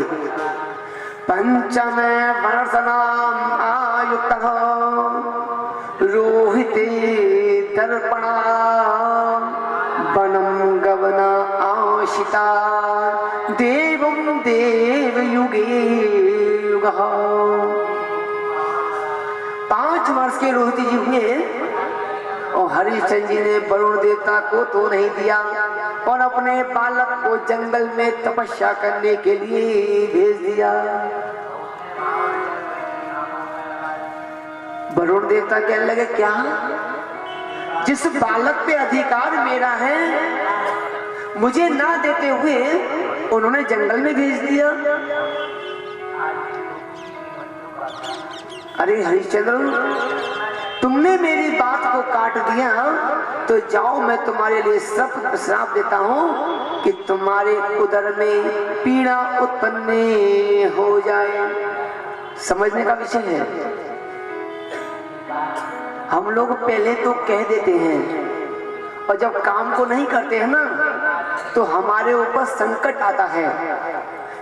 पंचम वर्षनाम आयुक्त रोहित दर्पणा वनम गवना आशिता देवम देव युगे युग। 5 वर्ष के रोहित जी हुए और हरिश्चंद्र जी ने वरुण देवता को तो नहीं दिया और अपने बालक को जंगल में तपस्या करने के लिए भेज दिया। वरुण देवता कहने लगे क्या? जिस बालक पे अधिकार मेरा है मुझे ना देते हुए उन्होंने जंगल में भेज दिया। अरे हरिश्चंद्र, तुमने मेरी बात को काट दिया तो जाओ, मैं तुम्हारे लिए श्राप देता हूं कि तुम्हारे उदर में पीड़ा उत्पन्न हो जाए। समझने का विषय है। हम लोग पहले तो कह देते हैं और जब काम को नहीं करते हैं ना तो हमारे ऊपर संकट आता है।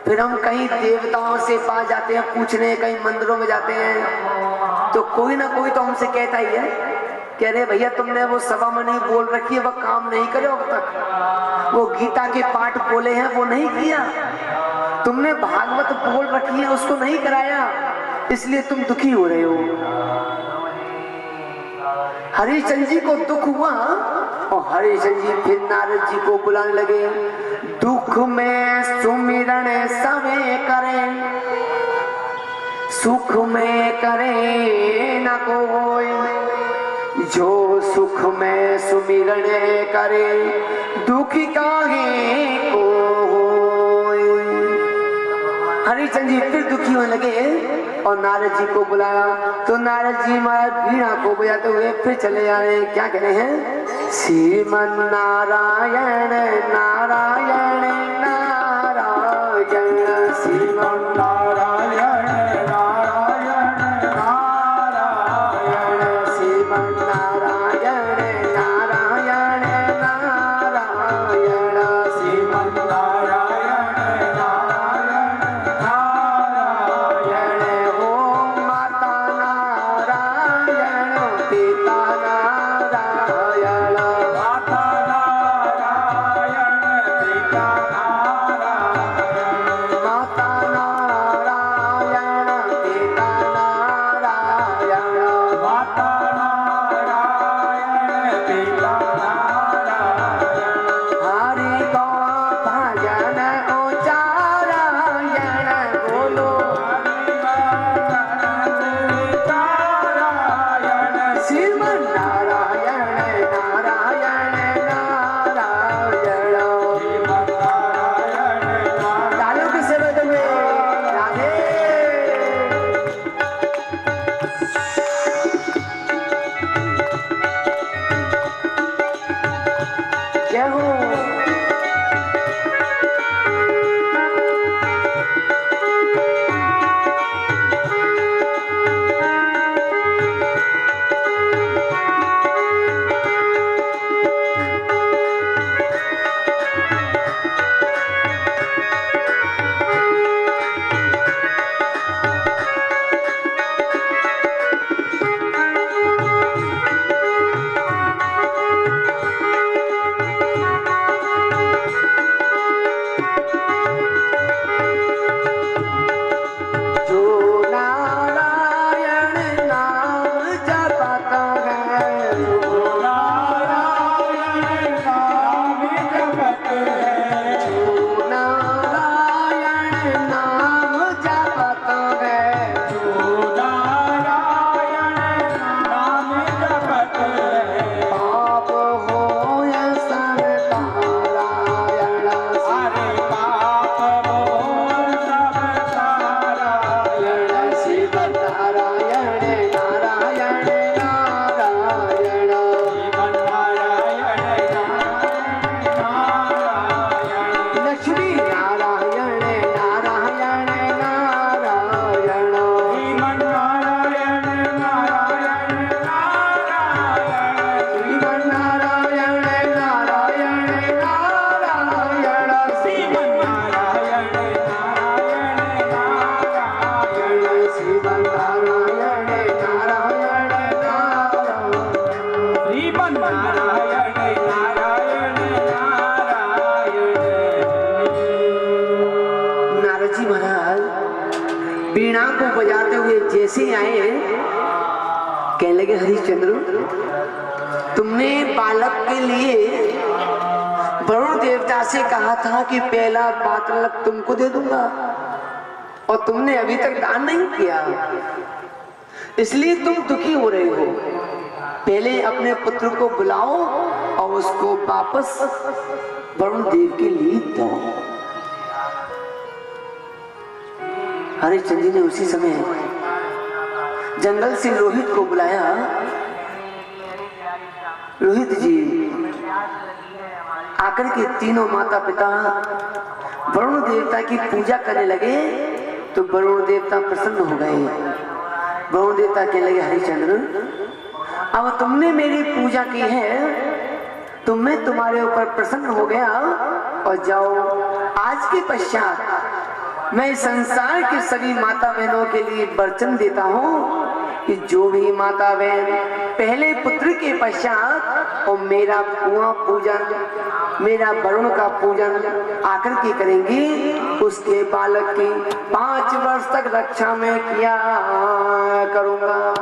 फिर हम कहीं देवताओं से पास जाते हैं पूछने, कहीं मंदिरों में जाते हैं तो कोई ना कोई तो हमसे कहता ही है, कह रहे भैया तुमने वो सभा में नहीं बोल रखी है, वह काम नहीं करे अब तक, वो गीता के पाठ बोले हैं वो नहीं किया, तुमने भागवत बोल रखी है उसको नहीं कराया, इसलिए तुम दुखी हो रहे हो। हरिश्चंद्र जी को दुख हुआ और हरिश्चंद्र जी फिर नारद जी को बुलाने लगे। दुख में सुमिरन सवे करें, सुख में करे न कोई, जो सुख में सुमिरन करे दुखी काहे को होय। हरिश्चंद्र जी फिर दुखी होने लगे और नारद जी को बुलाया तो नारद जी महाराज वीणा को बजाते हुए फिर चले आए। क्या कह रहे हैं? श्रीमन नारायण नारायण नारायण, श्रीमन नारायण नारायण नारायण, श्रीमन नारायण नारायण नारायण, श्रीमन नारायण नारायण नारायण। ओम माता नारायण पिता नारायण, माता नारायण पिता नारायण। जैसे ही आए कहने लगे हरिश्चंद्र, तुमने बालक के लिए वरुण देवता से कहा था कि पहला बालक तुमको दे दूंगा, और तुमने अभी तक दान नहीं किया, इसलिए तुम दुखी हो रहे हो। पहले अपने पुत्र को बुलाओ और उसको वापस वरुण देव के लिए दो। हरिश्चंद्र जी ने उसी समय जंगल से रोहित को बुलाया। रोहित जी आकर के तीनों माता पिता वरुण देवता की पूजा करने लगे, तो वरुण देवता प्रसन्न हो गए। वरुण देवता कहने लगे हरिश्चंद्र, अब तुमने मेरी पूजा की है तो मैं तुम्हारे ऊपर प्रसन्न हो गया, और जाओ आज के पश्चात मैं संसार के सभी माता बहनों के लिए वचन देता हूँ कि जो भी माता बहन पहले पुत्र के पश्चात और मेरा पूजन, मेरा वरुण का पूजन आकर के करेंगी, उसके बालक की 5 वर्ष तक रक्षा में किया करूंगा।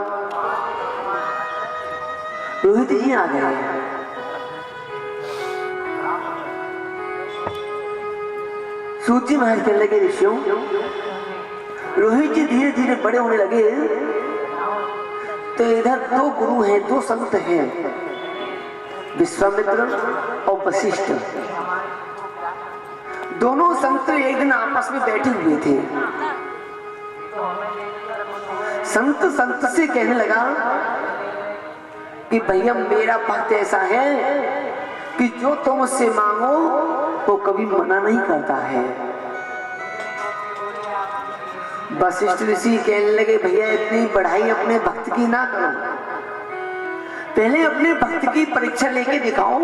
रोहित जी आ गए। सूत जी महाराज कहने लगे ऋषियों, रोहित जी धीरे धीरे बड़े होने लगे, तो इधर 2 गुरु हैं, 2 संत हैं, विश्वामित्र और वशिष्ठ। दोनों संत एक दिन आपस में बैठे हुए थे। संत से कहने लगा कि भैया मेरा भक्त ऐसा है कि जो तुम उससे मांगो वो कभी मना नहीं करता है। वशिष्ठ ऋषि कहने लगे भैया इतनी बढ़ाई अपने भक्त की ना करो, पहले अपने भक्त की परीक्षा लेके दिखाओ।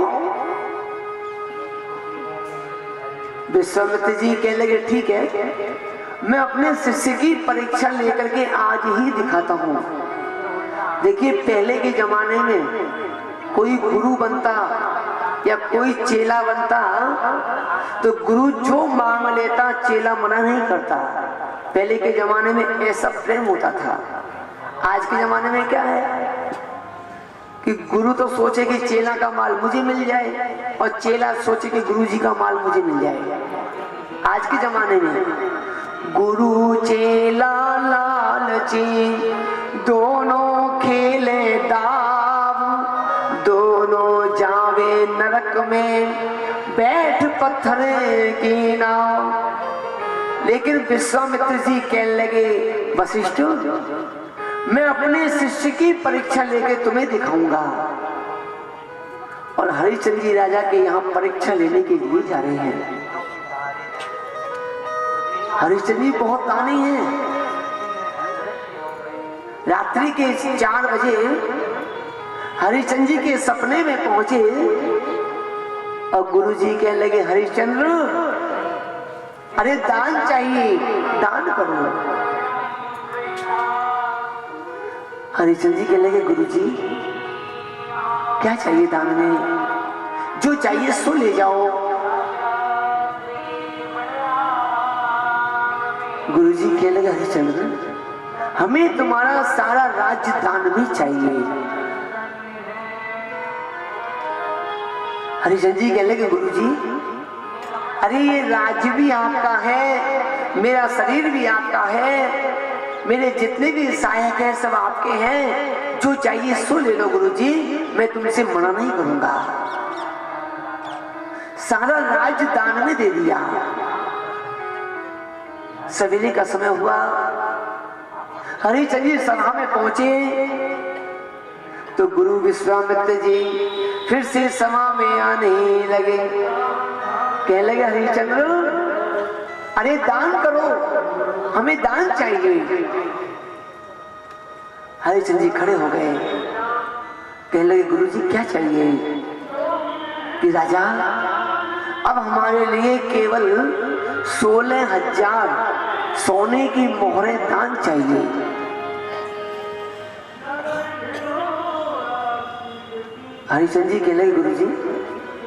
विश्वामित्र जी कहने लगे ठीक है, मैं अपने शिष्य की परीक्षा लेकर के आज ही दिखाता हूँ। देखिए पहले के जमाने में कोई गुरु बनता या कोई चेला बनता तो गुरु जो मांग लेता चेला मना नहीं करता। पहले के जमाने में ऐसा प्रेम होता था। आज के जमाने में क्या है कि गुरु तो सोचे कि चेला का माल मुझे मिल जाए और चेला सोचे कि गुरु जी का माल मुझे मिल जाए। आज के जमाने में गुरु चेला लालची दोनों खेले दाव, दोनों जावे नरक में बैठ पत्थर की नाव। लेकिन विश्वामित्र जी कहने लगे वशिष्ठ, मैं अपने शिष्य की परीक्षा लेके तुम्हें दिखाऊंगा। और हरिश्चंद्र जी राजा के यहाँ परीक्षा लेने के लिए जा रहे हैं। हरिश्चंद्र जी बहुत दानी हैं। रात्रि के 4 बजे हरिश्चंद्र जी के सपने में पहुंचे और गुरु जी कहने लगे हरिश्चंद्र, अरे दान चाहिए, दान करो। हरिश्चंद्र जी कहने लगे गुरु जी क्या चाहिए दान में? जो चाहिए सो ले जाओ। गुरु जी कहने लगे हरिश्चंद्र, हमें तुम्हारा सारा राज्य दान में चाहिए। हरिश्चंद्र जी कहने लगे गुरु जी, अरे ये राज्य भी आपका है, मेरा शरीर भी आपका है, मेरे जितने भी सहायक हैं सब आपके हैं, जो चाहिए सो ले लो गुरु जी, मैं तुमसे मना नहीं करूंगा। सारा राज्य दान में दे दिया। सवेरे का समय हुआ, हरिश्चंद्र जी सभा में पहुंचे तो गुरु विश्वामित्र जी फिर से सभा में आने लगे। कहने लगे हरिश्चंद्र, अरे दान करो, हमें दान चाहिए। हरिश्चंद्र जी खड़े हो गए। कहने लगे गुरु जी क्या चाहिए? कि राजा अब हमारे लिए केवल 16,000 सोने की मोहरें दान चाहिए। हरिश्चंद्र जी कहने लगे गुरु जी,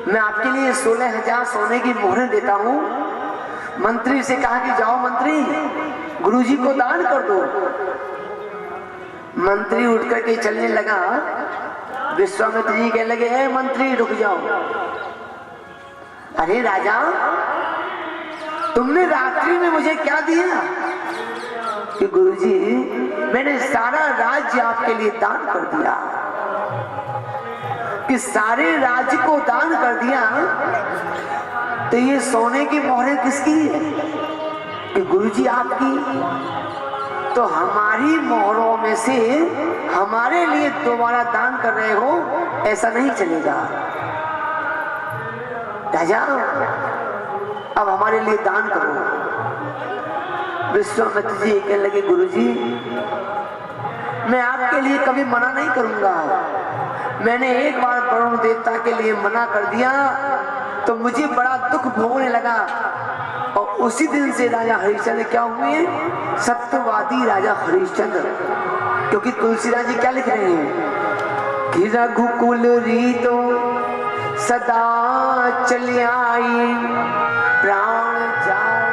मैं आपके लिए 16,000 सोने की मोहरें देता हूं। मंत्री से कहा कि जाओ मंत्री, गुरु जी को दान कर दो। मंत्री उठ करके चलने लगा। विश्वामित्र जी कहने लगे, हे मंत्री रुक जाओ। अरे राजा, तुमने रात्रि में मुझे क्या दिया? कि गुरुजी, मैंने सारा राज्य आपके लिए दान कर दिया। कि सारे राज्य को दान कर दिया, तो ये सोने की मोहरें किसकी है? कि गुरुजी आपकी। तो हमारी मोहरों में से हमारे लिए दोबारा दान कर रहे हो, ऐसा नहीं चलेगा। राजा, अब हमारे लिए दान करो। विश्वामित्र जी कहने लगे, गुरुजी, मैं आपके लिए कभी मना नहीं करूंगा। मैंने एक बार वरुण देवता के लिए मना कर दिया तो मुझे बड़ा दुख भोगने लगा, और उसी दिन से राजा हरिश्चंद्र क्या हुए? सत्यवादी राजा हरिश्चंद्र। क्योंकि तुलसीदास जी क्या लिख रहे हैं कि रघुकुल रीतो सदा चली आई, प्राण जाए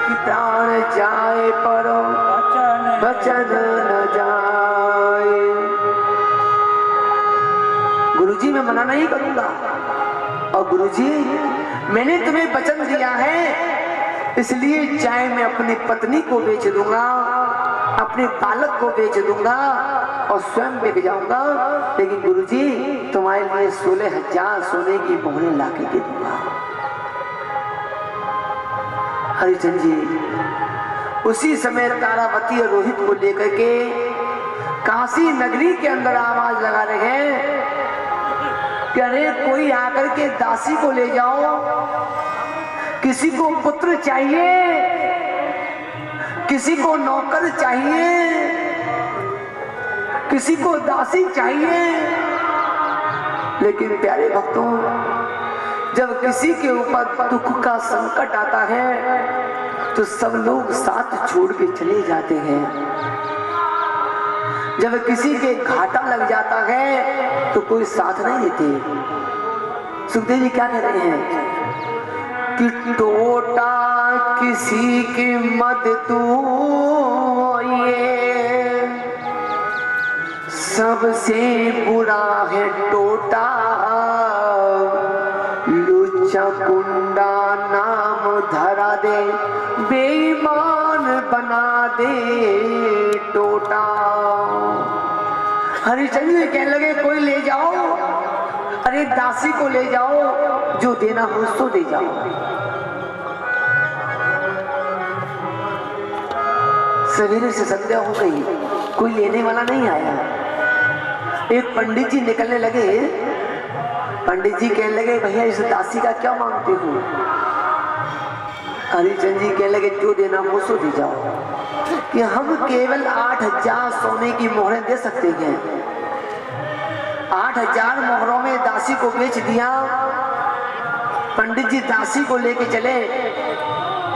कि प्राण जाए पर वचन न जाए। गुरुजी, मैं मना नहीं करूंगा। और गुरुजी, मैंने तुम्हें वचन दिया है, इसलिए चाहे मैं अपनी पत्नी को बेच दूंगा, अपने बालक को बेच दूंगा और स्वयं बिक जाऊंगा, लेकिन गुरुजी तुम्हारे लिए 16,000 सोने की मोहरें लाके दे दूंगा। हरिचंद जी उसी समय तारावती और रोहित को लेकर के काशी नगरी के अंदर आवाज लगा रहे हैं कि अरे कोई आकर के दासी को ले जाओ, किसी को पुत्र चाहिए, किसी को नौकर चाहिए, किसी को दासी चाहिए। लेकिन प्यारे भक्तों, जब किसी के ऊपर दुख का संकट आता है तो सब लोग साथ छोड़ के चले जाते हैं। जब किसी के घाटा लग जाता है तो कोई साथ नहीं देते। सुखदेव जी क्या कह रहे हैं कि टोटा किसी की मत तू, ये सबसे बुरा है टोटा, लुच्चा कुंडा नाम धरा दे, बेईमान बना दे टोटा। हरिचंद्र जी कहने लगे, कोई ले जाओ, अरे दासी को ले जाओ, जो देना हो सो दे जाओ। सवेरे से संध्या हो गई, कोई लेने वाला नहीं आया। एक पंडित जी निकलने लगे। पंडित जी कहने लगे, भैया इस दासी का क्या मांगते हो? हरिचंद जी कहने लगे, जो देना हो सो दे जाओ। कि हम केवल 8,000 सोने की मोहरें दे सकते हैं। 8,000 मोहरों में दासी को बेच दिया। पंडित जी दासी को लेके चले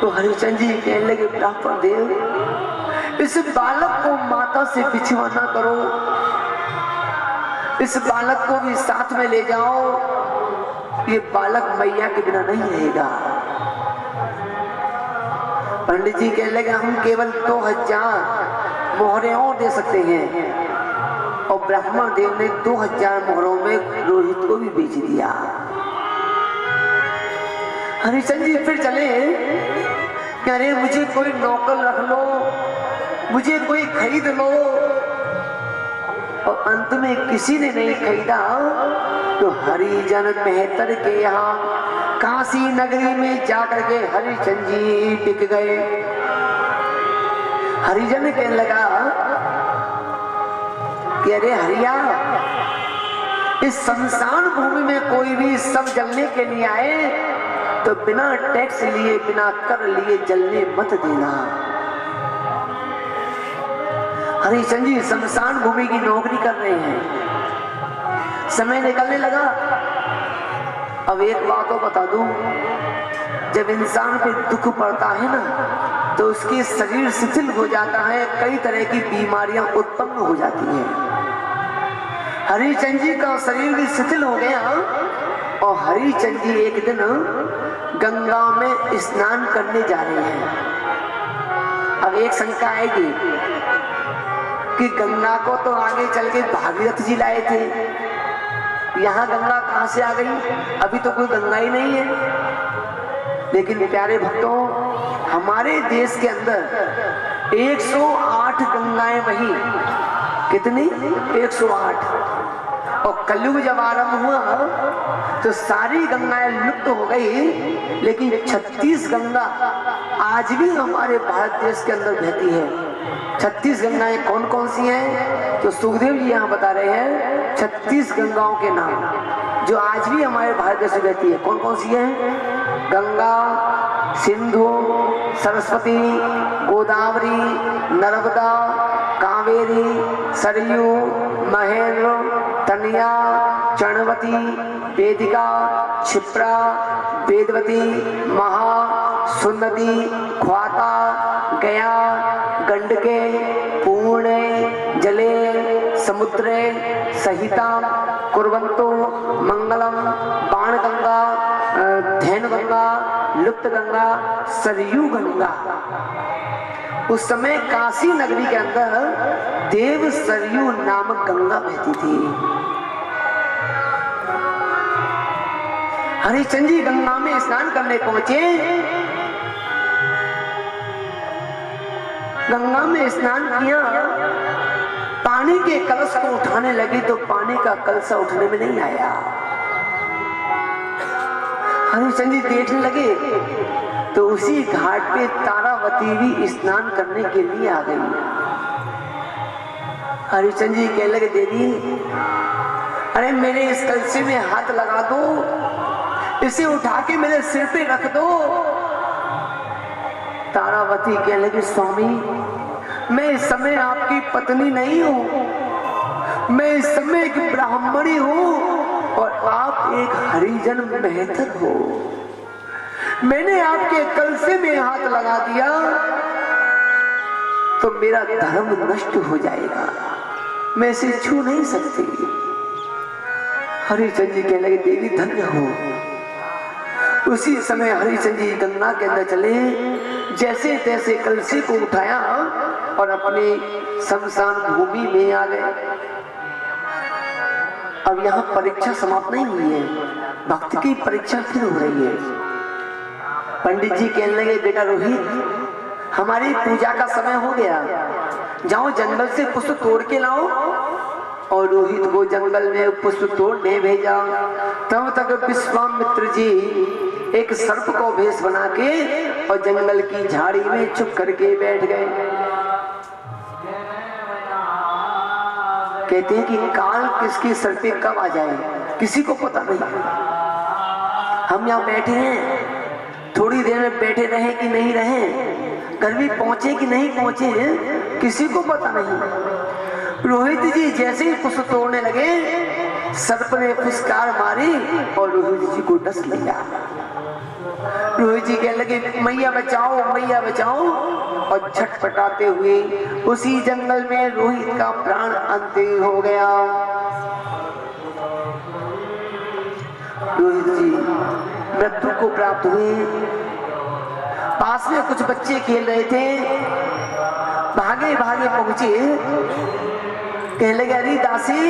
तो हरिचंद जी कहने लगे, ब्राह्मण देव, इस बालक को माता से बिछुआ ना करो, इस बालक को भी साथ में ले जाओ, ये बालक मैया के बिना नहीं रहेगा। पंडित जी कहने लगे, हम केवल 2,000 मोहरें और दे सकते हैं। और ब्राह्मण देव ने 2,000 मोहरों में रोहित को भी बेच दिया। हरिचंद जी फिर चले, कह रहे मुझे कोई नौकर रख लो, मुझे कोई खरीद लो। और अंत में किसी ने नहीं खरीदा तो हरिजन मेहतर के यहाँ काशी नगरी में जाकर के हरिचंद जी टिक गए। हरिजन कहने लगा कि अरे हरिया, इस शमशान भूमि में कोई भी सब जलने के लिए आए तो बिना टैक्स लिए, बिना कर लिए जलने मत देना। हरिचंद जी शमशान भूमि की नौकरी कर रहे हैं। समय निकलने लगा। अब एक बात तो बता दूं, जब इंसान पे दुख पड़ता है ना तो उसके शरीर शिथिल हो जाता है, कई तरह की बीमारियां उत्पन्न हो जाती हैं। हरिचंद जी का शरीर भी शिथिल हो गया और हरिचंद जी एक दिन गंगा में स्नान करने जा रहे हैं। अब एक शंका आएगी कि गंगा को तो आगे चल के भागीरथ जी लाए थे, यहाँ गंगा कहाँ से आ गई? अभी तो कोई गंगा ही नहीं है। लेकिन प्यारे भक्तों, हमारे देश के अंदर 108 गंगाएं वही, कितनी? 108। और कलयुग जब आरंभ हुआ तो सारी गंगाएं लुप्त हो गई, लेकिन 36 गंगा आज भी हमारे भारत देश के अंदर बहती है। 36 गंगाएं कौन कौन सी हैं? तो सुखदेव जी यहाँ बता रहे हैं 36 गंगाओं के नाम जो आज भी हमारे भारत देश में बहती है। कौन कौन सी हैं? गंगा, सिंधु, सरस्वती, गोदावरी, नर्मदा, कावेरी, सरयू, महेंद्र, तनिया, चरणवती, वेदिका, क्षिप्रा, वेदवती, महा, सुंदती, ख्वाता, गया, गंडके, पूर्णे, जले, समुद्रे, सहिता, कुर्वंतो, मंगलम, बाणगंगा, धैन गंगा, लुप्त गंगा, सरयू गंगा। उस समय काशी नगरी के अंदर देव सरयू नामक गंगा बहती थी। हरिश्चंद्र जी गंगा में स्नान करने पहुंचे। गंगा में स्नान किया, पानी के कलश को उठाने लगे तो पानी का कलशा उठने में नहीं आया। हरिश्चंद्र जी देखने लगे तो उसी घाट पे तारावती भी स्नान करने के लिए आ गई। हरिश्चंद्र जी कहने लगे, देवी अरे मेरे इस कलशे में हाथ लगा दो, इसे उठा के मेरे सिर पे रख दो। तारावती कहने लगी, स्वामी मैं इस समय आपकी पत्नी नहीं हूं, मैं इस समय एक ब्राह्मणी हूं और आप एक हरिजन मेहतर हो। मैंने आपके कलशे में हाथ लगा दिया तो मेरा धर्म नष्ट हो जाएगा, मैं इसे छू नहीं सकती। हरिश्चंद्र जी कहने लगे, देवी धन्य हो। उसी समय हरिश्चंद्र जी गंगा के अंदर चले, जैसे तैसे कलशे को उठाया और अपने शमशान भूमि में आ गए। अब यहाँ परीक्षा समाप्त नहीं हुई है, भक्त की परीक्षा फिर हो रही है। पंडित जी कहने लगे, बेटा रोहित हमारी पूजा का समय हो गया, जाओ जंगल से पुष्प तोड़ के लाओ। और रोहित को जंगल में पुष्प तोड़ने भेजा। तब तक विश्वामित्र जी एक सर्प को भेष बना के और जंगल की झाड़ी में छुप करके बैठ गए। कहते हैं कि काल किसके सर पे कब आ जाए किसी को पता नहीं। हम यहाँ बैठे हैं, थोड़ी देर में बैठे रहे कि नहीं रहे, घर भी पहुंचे कि नहीं पहुंचे, किसी को पता नहीं। रोहित जी जैसे ही पुष्प तोड़ने लगे, सर्प ने फुसकार मारी और रोहित जी को डस लिया। रोहित जी कहने लगे, मैया बचाओ मैया बचाओ, और छटपटाते हुए उसी जंगल में रोहित का प्राण अंतिम हो गया। रोहित जी मृत्यु को प्राप्त हुए। पास में कुछ बच्चे खेल रहे थे, भागे भागे पहुंचे, कहने लगे, अरे दासी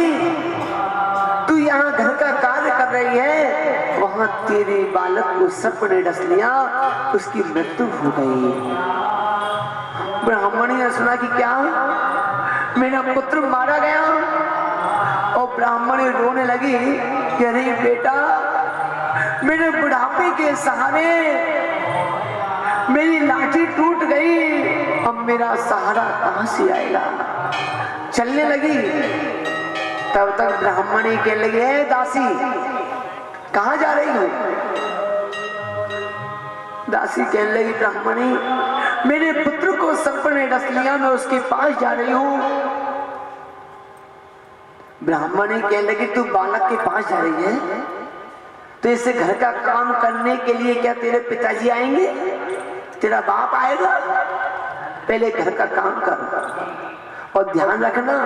तू यहाँ घर का कार्य कर रही है, वहां तेरे बालक को सर्प ने डस लिया, उसकी मृत्यु हो गई। ब्राह्मणी ने सुना कि क्या मेरा पुत्र मारा गया, और ब्राह्मणी रोने लगी कि अरे बेटा मेरे बुढ़ापे के सहारे मेरी लाठी टूट गई, अब मेरा सहारा कहां से आएगा। चलने लगी, तब तक ब्राह्मणी कहने लगी, है दासी कहां जा रही हो? दासी कहने लगी, ब्राह्मणी मेरे पुत्र को सर्प ने डस लिया, मैं उसके पास जा रही हूं। ब्राह्मणी कहने लगी, तू बालक के पास जा रही है तो इसे घर का काम करने के लिए क्या तेरे पिताजी आएंगे, तेरा बाप आएगा? पहले घर का काम कर। और ध्यान रखना,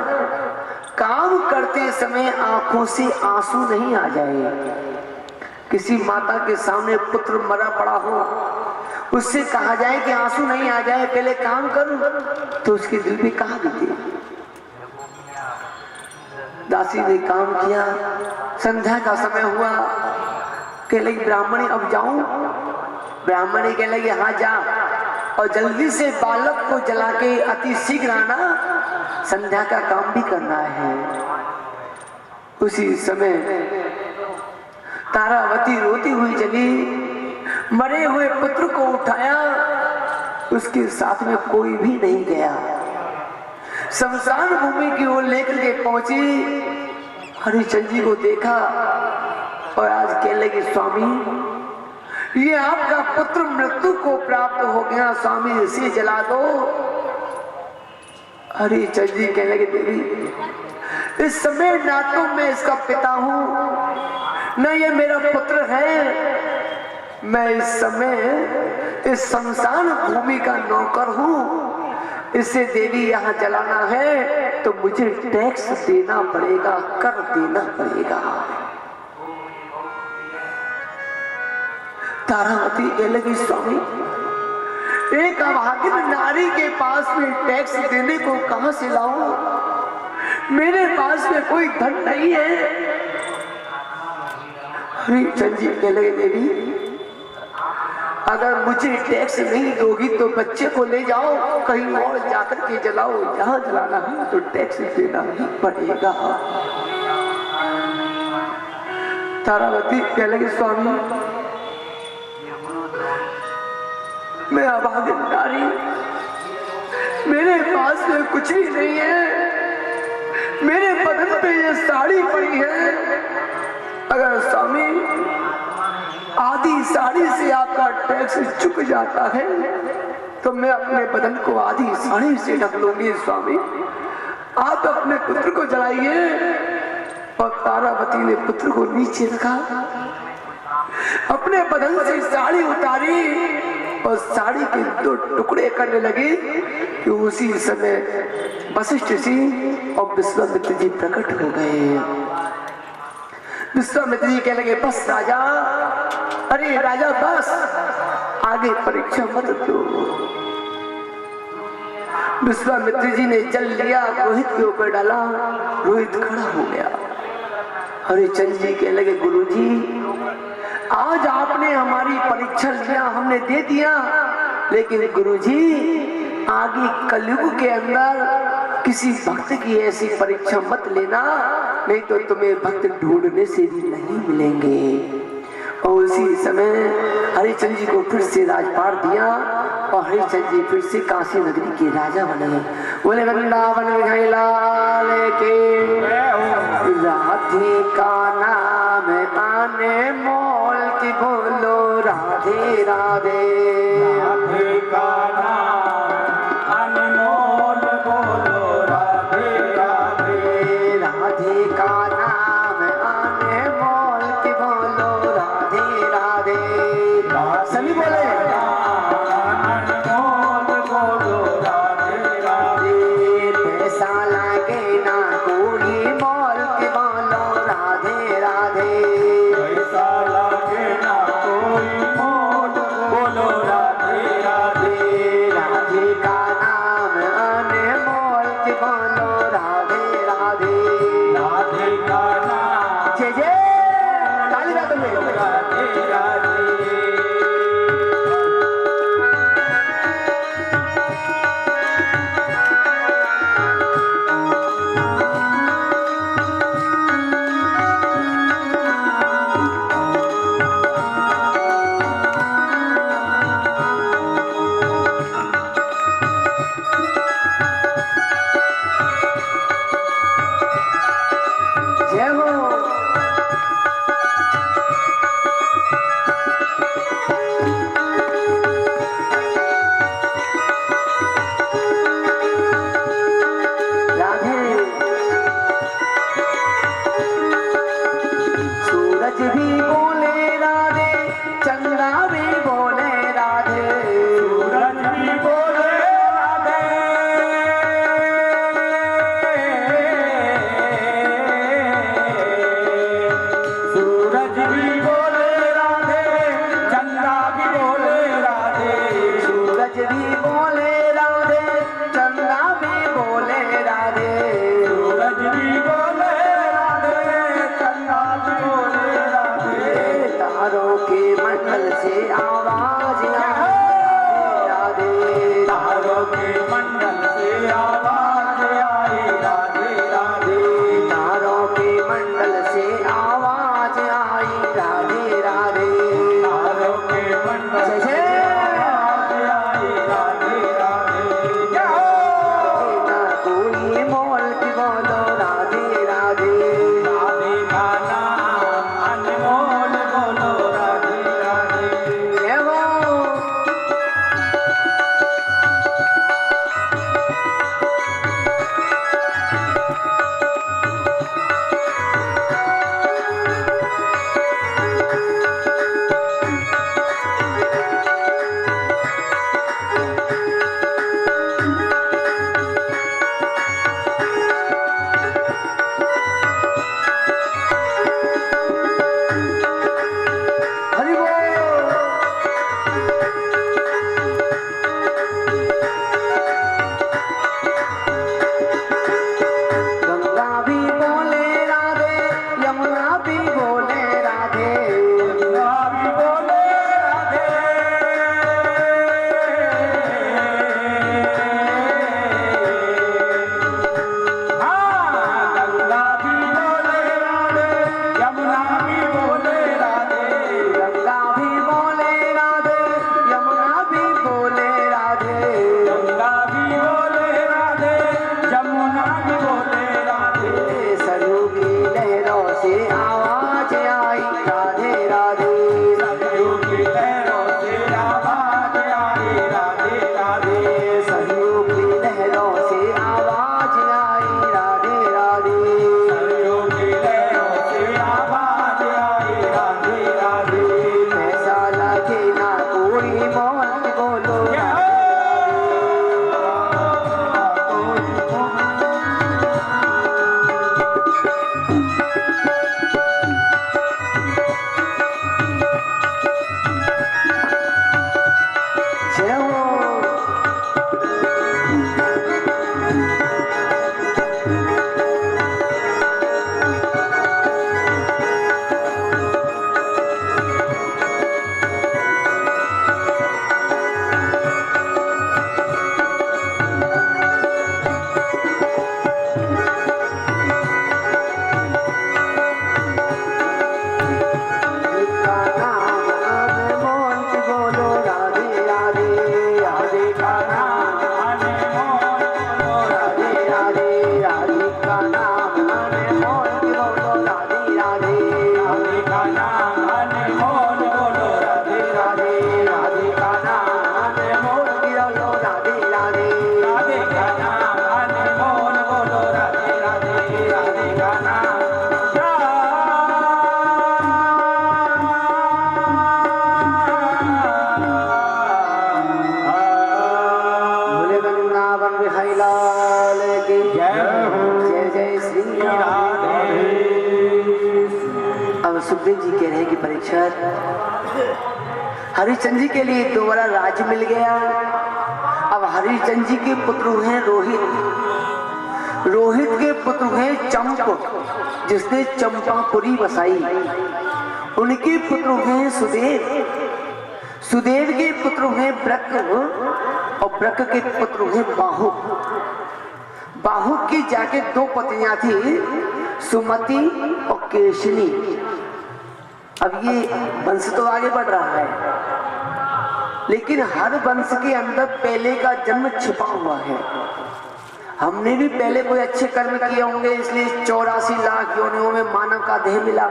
काम करते समय आंखों से आंसू नहीं आ जाए। किसी माता के सामने पुत्र मरा पड़ा हो, उससे कहा जाए कि आंसू नहीं आ जाए, पहले काम कर, तो उसके दिल में कहा बीते। दासी ने काम किया, संध्या का समय हुआ, कह लगी ब्राह्मणी अब जाऊं? ब्राह्मणी कह लगी हाँ जा, और जल्दी से बालक को जला के अति शीघ्र आना, संध्या का काम भी करना है। उसी समय तारावती रोती हुई चली, मरे हुए पुत्र को उठाया, उसके साथ में कोई भी नहीं गया। शमशान भूमि की ओर लेकर के पहुंची, हरिचंद जी को देखा और आज कहने लगे स्वामी ये आपका पुत्र मृत्यु को प्राप्त हो गया, स्वामी इसे जला दो। हरिचंद जी कहने लगे देवी इस समय ना तो मैं इसका पिता हूं न ये मेरा पुत्र है, मैं इस समय इस शमशान भूमि का नौकर हूं। इसे देवी यहाँ जलाना है तो मुझे टैक्स देना पड़ेगा, कर देना पड़ेगा। तारावती कह लगी स्वामी एक अभागिन नारी के पास में टैक्स देने को कहां से लाऊं? मेरे पास में कोई धन नहीं है। हरिचंद जी कह लगे देवी अगर मुझे टैक्स नहीं दोगी तो बच्चे को ले जाओ, कहीं और जाकर के जलाओ, यहाँ जलाना है तो टैक्स देना ही पड़ेगा। तारावती कह लगी स्वामी मैं अभागिन नारी, मेरे पास में कुछ भी नहीं है, मेरे बदन पे ये साड़ी पड़ी है, अगर स्वामी आधी साड़ी से आपका टैक्स चुक जाता है तो मैं अपने बदन को आधी साड़ी से ढक लूंगी। स्वामी आप अपने पुत्र को जलाइए। और तारावती ने पुत्र को नीचे रखा, अपने बदन से साड़ी उतारी और साड़ी के 2 टुकड़े करने लगी कि उसी समय वशिष्ठ जी और विश्वामित्र जी प्रकट हो गए। विश्वामित्र जी कहने लगे बस राजा, अरे राजा बस, आगे परीक्षा मत दो। विश्वामित्र जी ने जल लिया, रोहित के ऊपर डाला, रोहित खड़ा हो गया। हरिचंद जी कहने लगे गुरुजी आज आपने हमारी परीक्षा लिया, हमने दे दिया, लेकिन गुरुजी आगे कलयुग के अंदर किसी भक्त की ऐसी परीक्षा मत लेना, नहीं तो तुम्हें भक्त ढूंढने से भी नहीं मिलेंगे। और उसी समय हरिचंद जी को फिर से राजपाट दिया और हरिचंद जी फिर से काशी नगरी के राजा बने। बोले वृंदावन बिहारी लाल के, राधे का नाम आने मोल की बोलो राधे राधे, राधे का नाम अनमोल बोलो राधे राधे, राधे का नाम आने मोल की बोलो राधे राधे। सभी बोले अनमोल बोलो राधे राधे, पैसा लागे ना कोई मोल की बोलो राधे राधे, पैसा लगे ना कोई मोल बोलो सुखदेव जी कह रहे हैं कि परीक्षित, हरिश्चंद्र जी के लिए दोबारा राज्य मिल गया। अब हरिश्चंद्र जी के पुत्र हैं रोहित, रोहित के पुत्र हैं चंप जिसने चंपापुरी बसाई, उनके पुत्र हैं सुदेव, सुदेव के पुत्र हैं ब्रक और ब्रक के पुत्र हैं बाहु। बाहु की जाके दो पत्नियां थी, सुमति और केशनी। अब ये वंश तो आगे बढ़ रहा है, लेकिन हर वंश के अंदर पहले का जन्म छिपा हुआ है। हमने भी पहले कोई अच्छे कर्म किए होंगे, इसलिए 84 लाख योनियों में मानव का देह मिला।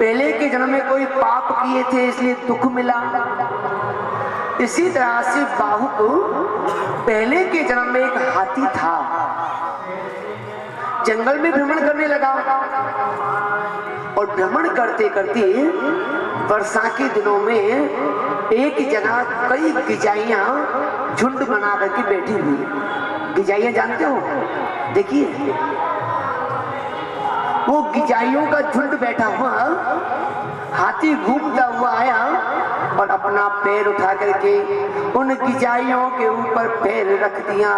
पहले के जन्म में कोई पाप किए थे, इसलिए दुख मिला। इसी तरह से बाहु को पहले के जन्म में एक हाथी था, जंगल में भ्रमण करने लगा और भ्रमण करते करते वर्षा के दिनों में एक जगह कई गिजाइयां झुंड बना करके बैठी हुई। गिजाइयां जानते हो? देखिए, वो गिजाइयों का झुंड बैठा हुआ, हाथी घूमता हुआ आया और अपना पैर उठा करके उन गिजाइयों के ऊपर पैर रख दिया।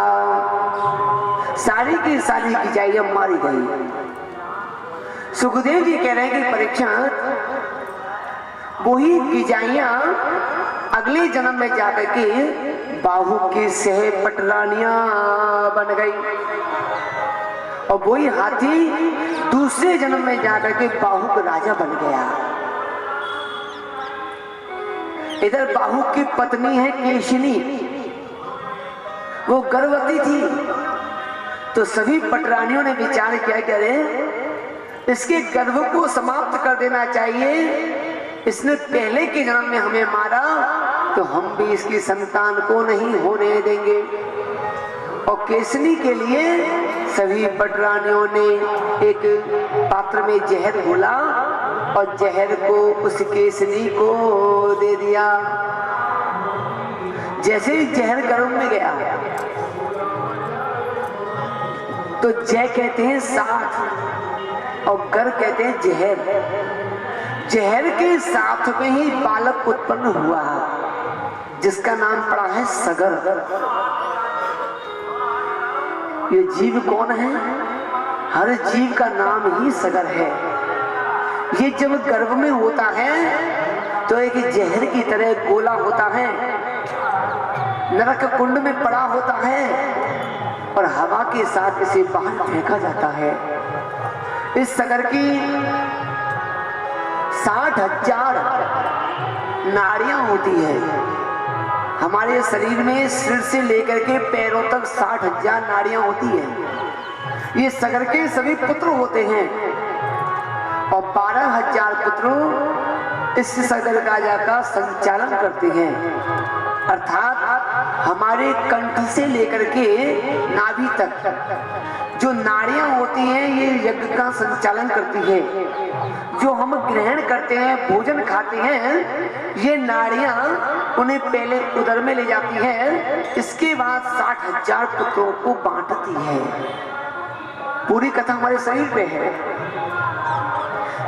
सारी की सारी गिजाइयां मारी गई। सुखदेव जी कह रहे हैं कि परीक्षा, वही गिजाइयां अगले जन्म में जाकर के बाहु की सह पटरानियां बन गई और वही हाथी दूसरे जन्म में जाकर के बाहु का राजा बन गया। इधर बाहु की पत्नी है केशनी, वो गर्भवती थी, तो सभी पटरानियों ने विचार किया, कह रहे इसके गर्भ को समाप्त कर देना चाहिए, इसने पहले के जन्म में हमें मारा तो हम भी इसकी संतान को नहीं होने देंगे। और केशनी के लिए सभी पटरानियों ने एक पात्र में जहर घोला और जहर को उस केशनी को दे दिया। जैसे ही जहर गर्भ में गया तो जय कहते हैं साथ और गर कहते हैं जहर। जहर के साथ में ही बालक उत्पन्न हुआ जिसका नाम पड़ा है सगर। ये जीव कौन है? हर जीव का नाम ही सगर है। ये जब गर्भ में होता है तो एक जहर की तरह गोला होता है, नरक कुंड में पड़ा होता है और हवा के साथ इसे बाहर फेंका जाता है। इस सगर की 60,000 नाड़ियां होती है। हमारे शरीर में सिर से लेकर के पैरों तक 60,000 नाड़ियां होती है। ये सगर के सभी पुत्र होते हैं और 12,000 पुत्र इस सगर राजा का संचालन करते हैं। अर्थात हमारे कंठ से लेकर के नाभि तक जो नाड़ियां होती हैं ये यज्ञ का संचालन करती है। जो हम ग्रहण करते हैं, भोजन खाते हैं, ये नाड़ियां उन्हें पहले उदर में ले जाती है, इसके बाद 60,000 पुत्रों को बांटती है। पूरी कथा हमारे शरीर पे है।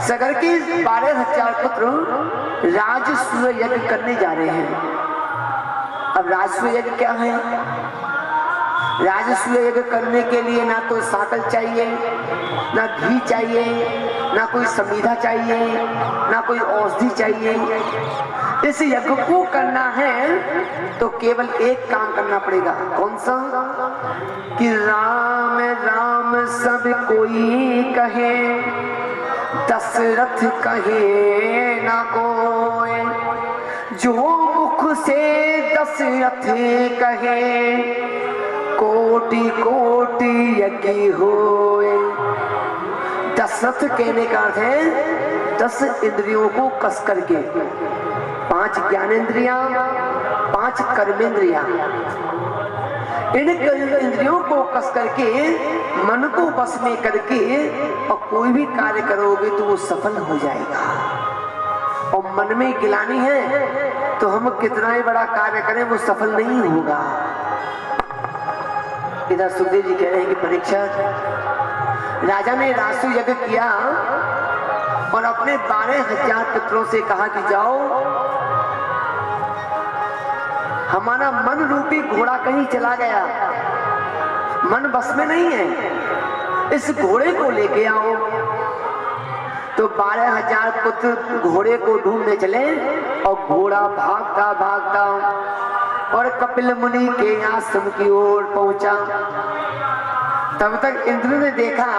सगर के 12,000 पुत्र राजसूय यज्ञ करने जा रहे हैं। अब राजसूय यज्ञ क्या है? राजसूय यज्ञ करने के लिए ना तो साकल चाहिए, ना घी चाहिए, ना कोई समीधा चाहिए, ना कोई औषधि चाहिए। इस यज्ञ को करना है तो केवल एक काम करना पड़ेगा। कौन सा? कि राम राम सब कोई कहे, दशरथ कहे ना कोई। जो मुख से दशरथ कहे, कोटि कोटि यज्ञ होए। दशरथ कहने का अर्थ है 10 इंद्रियों को कस करके, 5 ज्ञानेंद्रियां, 5 कर्मेंद्रियां। इन इंद्रियों को कस करके मन को बस में करके और कोई भी कार्य करोगे तो वो सफल हो जाएगा। और मन में गिलानी है तो हम कितना ही बड़ा कार्य करें वो सफल नहीं होगा। इधर सुखदेव जी कह रहे हैं कि परीक्षा, राजा ने राजसूय यज्ञ किया और अपने 12,000 पुत्रों से कहा कि जाओ, हमारा मन रूपी घोड़ा कहीं चला गया, मन बस में नहीं है, इस घोड़े को लेके आओ। तो 12,000 पुत्र घोड़े को ढूंढने चले और घोड़ा भागता भागता और कपिल मुनि के आश्रम की ओर पहुंचा। तब तक इंद्र ने देखा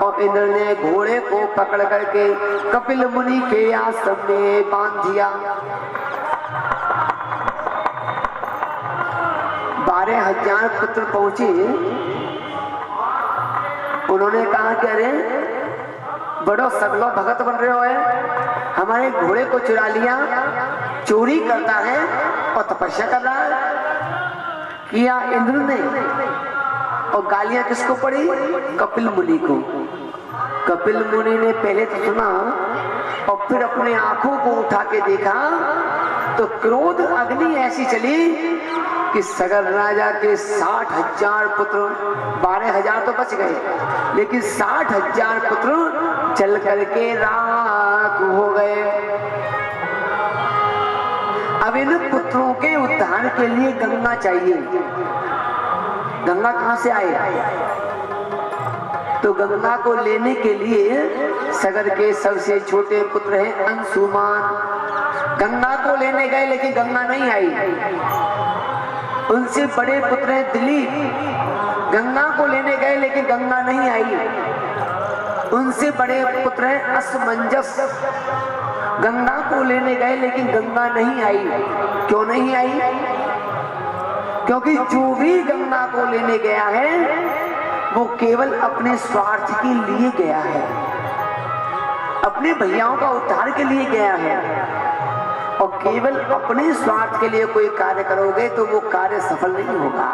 और इंद्र ने घोड़े को पकड़ करके कपिल मुनि के आश्रम में बांध दिया। 12,000 पुत्र पहुंचे। उन्होंने कहा कि अरे बड़ो सगलो भगत बन रहे हो है, हमारे घोड़े को चुरा लिया, चोरी करता है और तपस्या कर रहा है। किया इंद्र ने। और गालियां किसको पड़ी? कपिल मुनि को। कपिल मुनि ने पहले तो सुना और फिर अपने आंखों को उठा के देखा तो क्रोध अग्नि ऐसी चली कि सगर राजा के 60,000 पुत्र, 12,000 तो बच गए, लेकिन 60,000 पुत्र जल करके राख हो गए। अब इन पुत्रों के उद्धार के लिए गंगा चाहिए। गंगा कहां से आए? तो गंगा को लेने के लिए सगर के सबसे छोटे पुत्र हैं अंशुमान। गंगा को लेने गए लेकिन गंगा नहीं आई। उनसे बड़े पुत्र हैं दिलीप। गंगा को लेने गए लेकिन गंगा नहीं आई। उनसे बड़े पुत्र हैं असमंजस। गंगा को लेने गए लेकिन गंगा नहीं आई। क्यों नहीं आई? क्योंकि जो भी गंगा को लेने गया है वो केवल अपने स्वार्थ के लिए गया है, अपने भैयाओं का उद्धार के लिए गया है। और केवल अपने स्वार्थ के लिए कोई कार्य करोगे तो वो कार्य सफल नहीं होगा।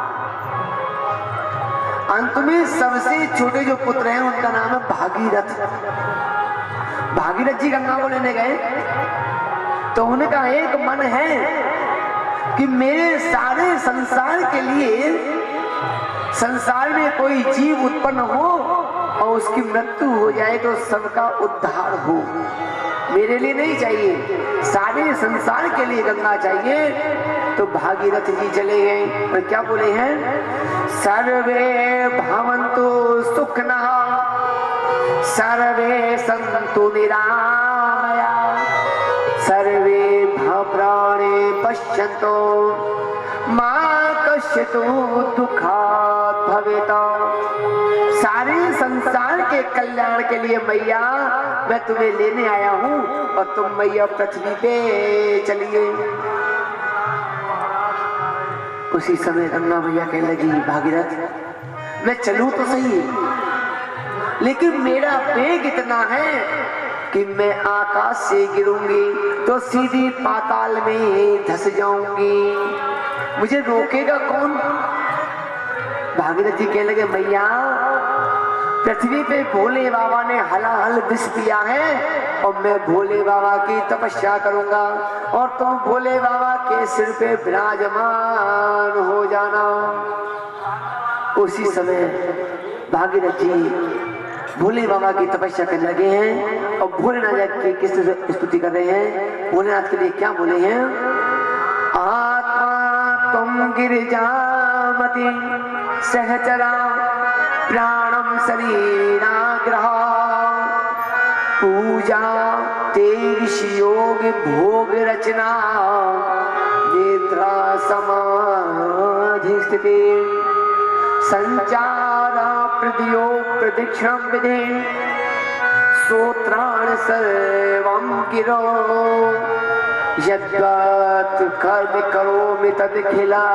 अंत में सबसे छोटे जो पुत्र हैं उनका नाम है भागीरथ। भागीरथ जी गंगा को लेने गए तो उनका एक मन है कि मेरे सारे संसार के लिए, संसार में कोई जीव उत्पन्न हो और उसकी मृत्यु हो जाए तो सबका उद्धार हो। मेरे लिए नहीं चाहिए, सारे संसार के लिए गंगा चाहिए। तो भागीरथ जी चले गए और क्या बोले हैं? सर्वे भवन्तु सुखिनः सर्वे सन्तु निरामया सर्वे भद्राणि पश्यन्तु मा कश्चित् दुःखात् भवेत्। सारे संसार के कल्याण के लिए मैया मैं तुम्हें लेने आया हूँ और तुम मैया पृथ्वी पे चलिए। उसी समय गंगा मैया कहने लगी, भागीरथ मैं चलूं तो सही, लेकिन मेरा वेग इतना है कि मैं आकाश से गिरूंगी तो सीधी पाताल में धंस जाऊंगी, मुझे रोकेगा कौन? भागीरथ जी कहने लगे, मैया पृथ्वी पे भोले बाबा ने हलाहल विष पिया है और मैं भोले बाबा की तपस्या करूंगा और तुम भोले बाबा के सिर पे विराजमान हो जाना। उसी समय भागीरथ जी भोले बाबा की तपस्या करने लगे हैं और भोलेनाथ की किस स्तुति कर रहे हैं। भोलेनाथ के लिए क्या बोले हैं? आत्मा तुम गिरिजामति सहचरा प्राणम शरीराग्रह पूजा तेज योग भोग रचना निद्रा समाधि स्थिति संचारा प्रदियो प्रदीक्षण विधि सूत्राण सर्वं गिरो यद्वत् कर्म करोमि तदखिला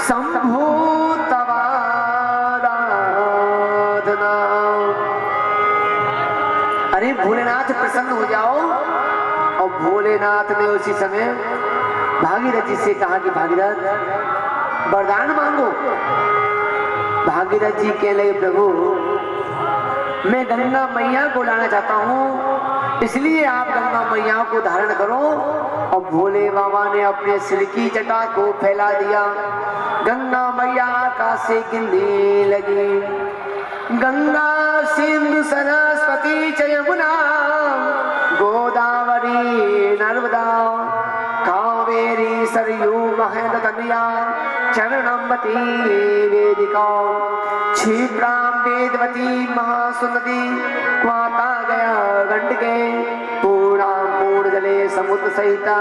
शंभो तवाराधना। अरे भोलेनाथ प्रसन्न हो जाओ। और भोलेनाथ ने उसी समय भागीरथ जी से कहा कि भागीरथ वरदान मांगो। भागीरथ जी कह लगे, प्रभु मैं गंगा मैया को लाना चाहता हूँ, इसलिए आप गंगा मैया को धारण करो। और भोले बाबा ने अपने सिर की जटा को फैला दिया। गंगा मैया आकाश से गिरने लगी। गंगा सिंधु सरस्वती च यमुना गोदावरी नर्मदा कावेरी सरयू महेन्द्रतनया चरणमती वेदिका क्षिप्रां वेदवती महासुनदी क्वाता गया गंडके पूर्णां पूर्णजले समुद्र सहिता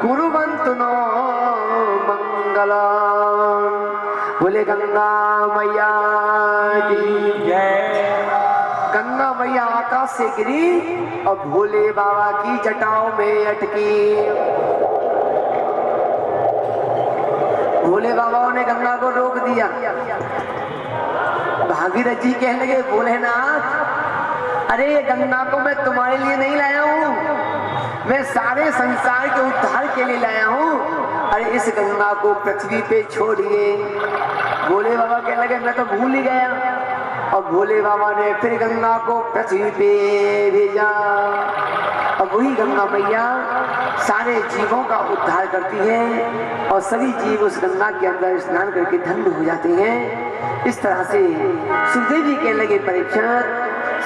कुर्वन्तु नो मंगलम्। बोले गंगा मैया की जय। गंगा मैया आकाश से गिरी और भोले बाबा की जटाओं में अटकी। भोले बाबा ने गंगा को रोक दिया। भागीरथ जी कहने लगे भोलेनाथ, अरे ये गंगा को मैं तुम्हारे लिए नहीं लाया हूँ, मैं सारे संसार के उद्धार के लिए लाया हूँ। अरे इस गंगा को पृथ्वी पे छोड़िए। भोले बाबा कहने लगे मैं तो भूल ही गया। और भोले बाबा ने फिर गंगा को पृथ्वी पे भेजा। अब वही गंगा मैया सारे जीवों का उद्धार करती है और सभी जीव उस गंगा के अंदर स्नान करके धन्य हो जाते हैं। इस तरह से सुखदेव जी कहने लगे परीक्षित,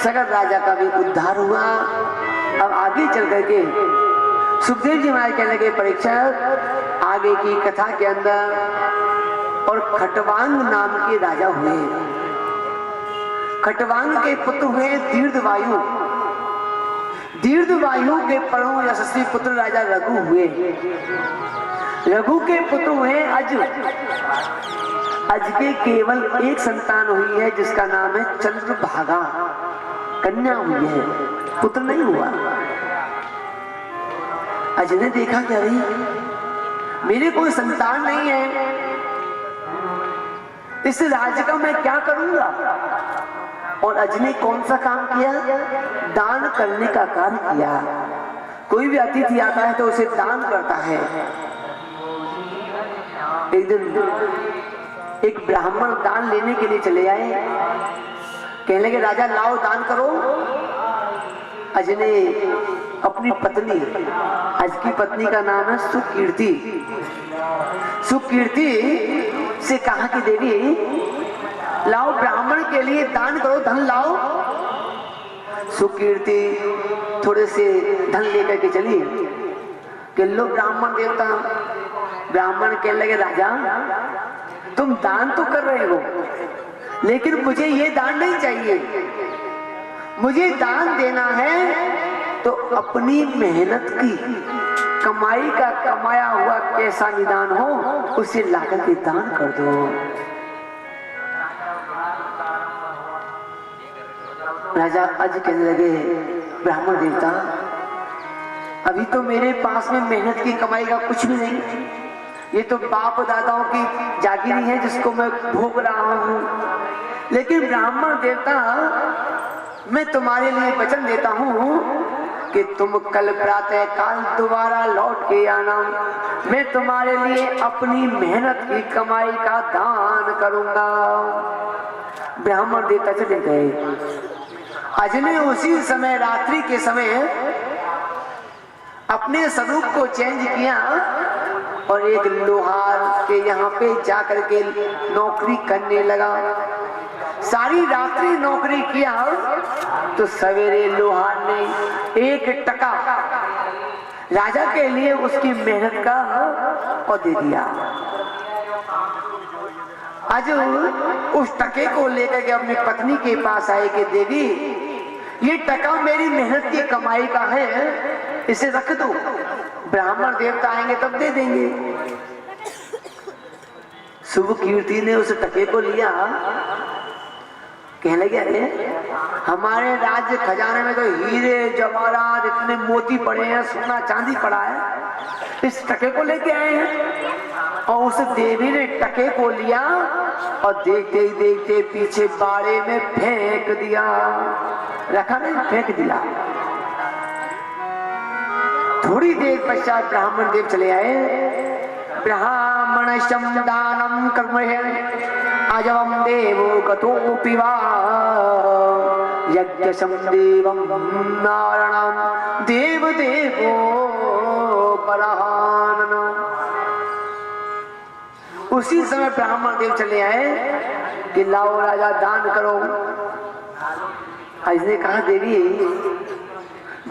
सगद राजा का भी उद्धार हुआ। अब आगे चल करके सुखदेव जी महाराज कहने लगे परीक्षित, आगे की कथा के अंदर और खटवांग नाम के राजा हुए। खटवांग के पुत्र हुए दीर्घवायु। दीर्घवायु के परम यशस्वी पुत्र राजा रघु हुए। रघु के पुत्र हुए अज। अज के केवल एक संतान हुई है जिसका नाम है चंद्रभागा। कन्या हुई है, पुत्र नहीं हुआ। अज ने देखा क्या भाई, मेरे कोई संतान नहीं है, इस राज्य का मैं क्या करूंगा। और अज ने कौन सा काम किया, दान करने का काम किया। कोई भी अतिथि आता है तो उसे दान करता है। एक दिन एक ब्राह्मण दान लेने के लिए चले आए। कहने लगे राजा लाओ दान करो। अज ने अपनी पत्नी, अज की पत्नी का नाम है सुकीर्ति, सुकीर्ति से कहा कि देवी लाओ ब्राह्मण के लिए दान करो, धन लाओ। सुकीर्ति थोड़े से धन लेकर के चली कि लो ब्राह्मण देवता। ब्राह्मण कहने लगे राजा तुम दान तो कर रहे हो, लेकिन मुझे ये दान नहीं चाहिए। मुझे दान देना है तो अपनी मेहनत की कमाई का कमाया हुआ कैसा निदान हो उसे लाकर के दान कर दो। राजा अज कहने लगे ब्राह्मण देवता अभी तो मेरे पास में मेहनत की कमाई का कुछ भी नहीं, ये तो बाप दादाओं की जागीरी है जिसको मैं भोग रहा हूँ। लेकिन ब्राह्मण देवता मैं तुम्हारे लिए वचन देता हूँ कि तुम कल प्रातः काल दोबारा लौट के आना, मैं तुम्हारे लिए अपनी मेहनत की कमाई का दान करूंगा। ब्राह्मण देवता चले गए। अज ने उसी समय रात्रि के समय अपने स्वरूप को चेंज किया और एक लोहार के यहाँ पे जाकर के नौकरी करने लगा। सारी रात्रि नौकरी किया तो सवेरे लोहार ने 1 टका राजा के लिए उसकी मेहनत का और दे दिया। आज उस टके को लेकर के अपनी पत्नी के पास आए कि देवी ये टका मेरी मेहनत की कमाई का है, इसे रख दो, ब्राह्मण देवता आएंगे तब दे देंगे। शुभ कीर्ति ने उस टके को लिया। कहने लगे अरे हमारे राज्य खजाने में तो हीरे जवाहरात इतने मोती पड़े हैं, सोना चांदी पड़ा है, इस टके को लेके आए हैं। और उस देवी ने टके को लिया और देखते ही देखते पीछे बाड़े में फेंक दिया। रखा नहीं, फेंक दिया। थोड़ी देर पश्चात ब्राह्मण देव चले आए। ब्राह्मण शमदानम कर्महे अजवम देवो गतोऽपि वा यज्ञशं देवं नारायणं देव देवो बरहानन। उसी समय ब्राह्मण देव चले आए कि लाओ राजा दान करो। इसने कहा देवी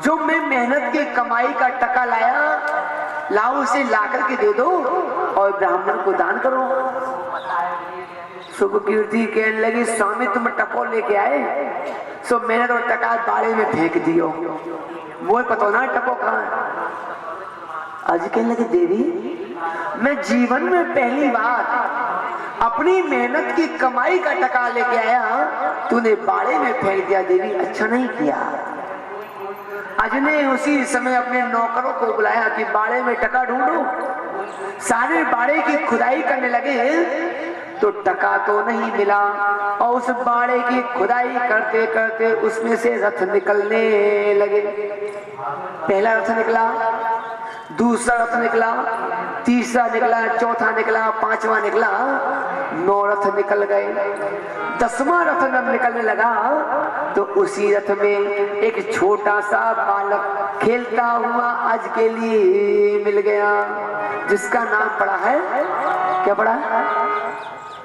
जो मैं मेहनत की कमाई का टका लाया लाओ उसे ला करके दे दो और ब्राह्मण को दान करो। शुभ कीर्ति कहने लगी स्वामी तुम टको लेके आए सो मैंने तो टका बाड़े में फेंक दियो वो पता ना टको कहाँ। आज कहने लगी देवी मैं जीवन में पहली बार अपनी मेहनत की कमाई का टका लेके आया तूने बाड़े में फेंक दिया। देवी अच्छा नहीं किया। आज ने उसी समय अपने नौकरों को बुलाया कि बाड़े में टका ढूंढो। सारे बाड़े की खुदाई करने लगे तो टका तो नहीं मिला और उस बाड़े की खुदाई करते करते उसमें से रथ निकलने लगे। पहला रथ निकला, दूसरा रथ निकला, तीसरा निकला, चौथा निकला, पांचवा निकला, 9 रथ निकल गए। 10वां रथ जब निकलने लगा तो उसी रथ में एक छोटा सा बालक खेलता हुआ आज के लिए मिल गया जिसका नाम पड़ा है, क्या पड़ा है?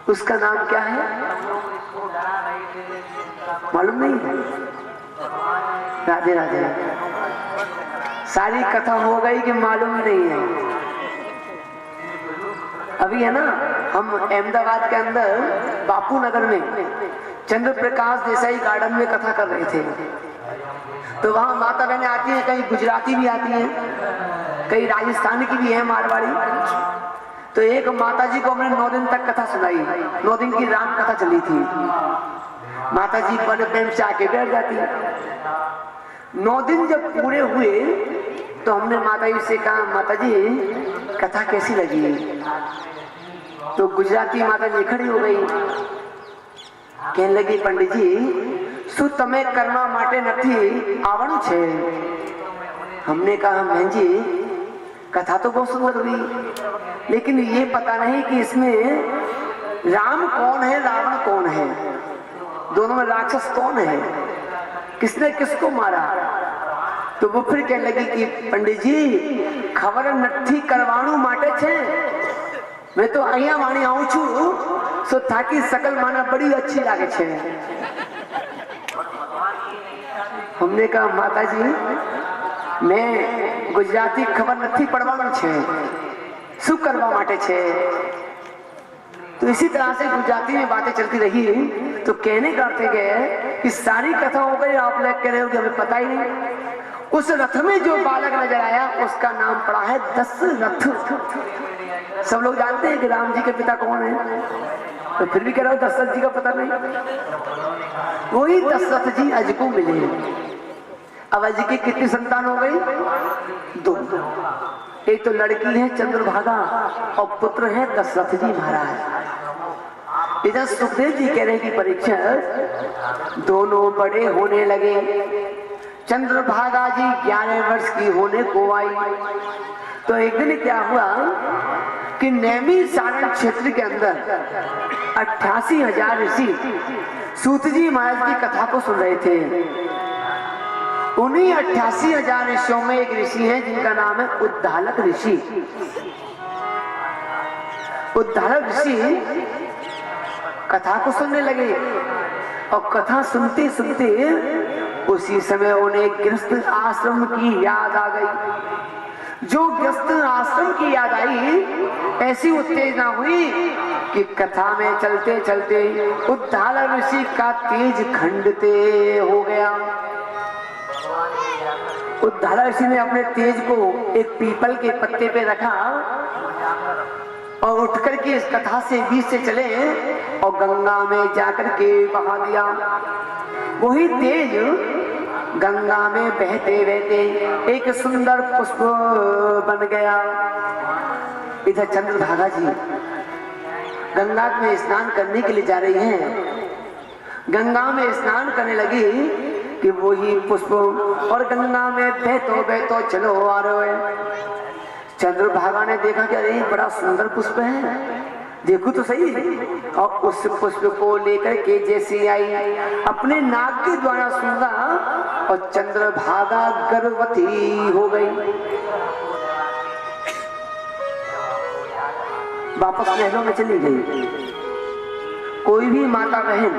उसका नाम क्या है मालूम नहीं है? राधे राधे। सारी कथा हो गई कि मालूम नहीं है? अभी है ना हम अहमदाबाद के अंदर बापू नगर में चंद्र प्रकाश देसाई गार्डन में कथा कर रहे थे तो वहां माता बहनें आती हैं, कई गुजराती भी आती हैं, कई राजस्थान की भी है, मारवाड़ी। तो एक माता जी को हमने 9 दिन तक कथा सुनाई। 9 दिन की राम कथा चली थी। माता जी बड़े प्रेम से आके बैठ जाती। 9 दिन जब पूरे हुए तो हमने माता जी से कहा माता जी कथा कैसी लगी? तो गुजराती माता जी खड़ी हो गई, कहने लगी पंडित जी शू तमे कर्मा माटे नथी आवणु छे। हमने कहा बहन जी कथा तो बहुत सुंदर हुई लेकिन ये पता नहीं कि इसमें राम कौन है रावण कौन है, दोनों में राक्षस कौन है, किसने किसको मारा। तो वो फिर कहने लगी कि पंडित जी खबर नथी करवाणु माटे छे, मैं तो अहिया वाणी आऊं छू सो थाकी सकल माना बड़ी अच्छी लागे छे। हमने कहा माता जी मैं गुजराती खबर नथी पड़वाणु छे, शू करवा माटे छे। तो इसी तरह से गुजराती में बातें चलती रही तो कहने करते गए कि सारी कथा हो गई, आप लोग कह रहे हो कि हमें पता ही नहीं। उस रथ में जो बालक नजर आया उसका नाम पड़ा है दशरथ। सब लोग जानते हैं कि राम जी के पिता कौन है, तो फिर भी कह रहा हूं दशरथ जी का पता नहीं। वही दशरथ जी अज को मिले। अब अज की कितनी संतान हो गई? 2। एक तो लड़की है चंद्रभागा और पुत्र है दशरथ जी महाराज। इधर सुखदेव जी कह रहे कि परीक्षा दोनों बड़े होने लगे। चंद्रभागा जी 11 वर्ष की होने को आई तो एक दिन क्या हुआ कि नैमी सारण क्षेत्र के अंदर 88,000 ऋषि सूत जी महाराज की कथा को सुन रहे थे। उन्हीं 88,000 ऋषियों में एक ऋषि है जिनका नाम है उद्दालक ऋषि। उद्दालक ऋषि कथा को सुनने लगे और कथा सुनते सुनते उसी समय उन्हें गृहस्थ आश्रम की याद आ गई। जो गृहस्थ आश्रम की याद आई ऐसी उत्तेजना हुई कि कथा में चलते चलते उद्दालक ऋषि का तेज खंडते हो गया। उद्दालक ऋषि ने अपने तेज को एक पीपल के पत्ते पे रखा और उठकर के इस कथा से बीच से चले और गंगा में जाकर के बहा दिया। वही तेज गंगा में बहते बहते एक सुंदर पुष्प बन गया। इधर चंद्रभागा जी गंगा में स्नान करने के लिए जा रही हैं। गंगा में स्नान करने लगी कि वही पुष्प और गंगा में बहतो चलो आ रहे हैं। चंद्रभागा ने देखा कि अरे बड़ा सुंदर पुष्प है, देखो तो सही। और उस पुष्प को लेकर के जैसे आई अपने नाक के द्वारा सूंघा और चंद्रभागा गर्भवती हो गई। वापस महलों में चली गई। कोई भी माता बहन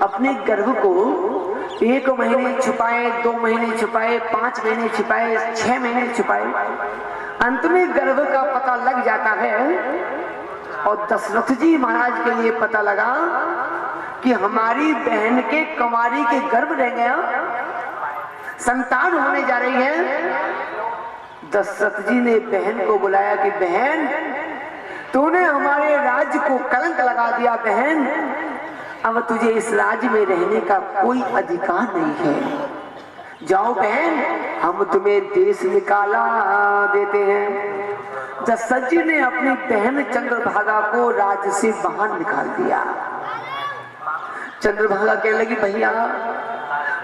अपने गर्भ को 1 महीने छुपाए, 2 महीने छुपाए, 5 महीने छुपाए, 6 महीने छुपाए, अंत में गर्भ का पता लग जाता है। और दशरथ जी महाराज के लिए पता लगा कि हमारी बहन के कुंवारी के गर्भ रह गया, संतान होने जा रही है। दशरथ जी ने बहन को बुलाया कि बहन, तूने हमारे राज्य को कलंक लगा दिया बहन, अब तुझे इस राज्य में रहने का कोई अधिकार नहीं है। जाओ बहन, हम तुम्हें देश निकाला देते हैं। दशरथ जी ने अपनी बहन चंद्रभागा को राज्य से बाहर निकाल दिया। चंद्रभागा कहने लगी, भैया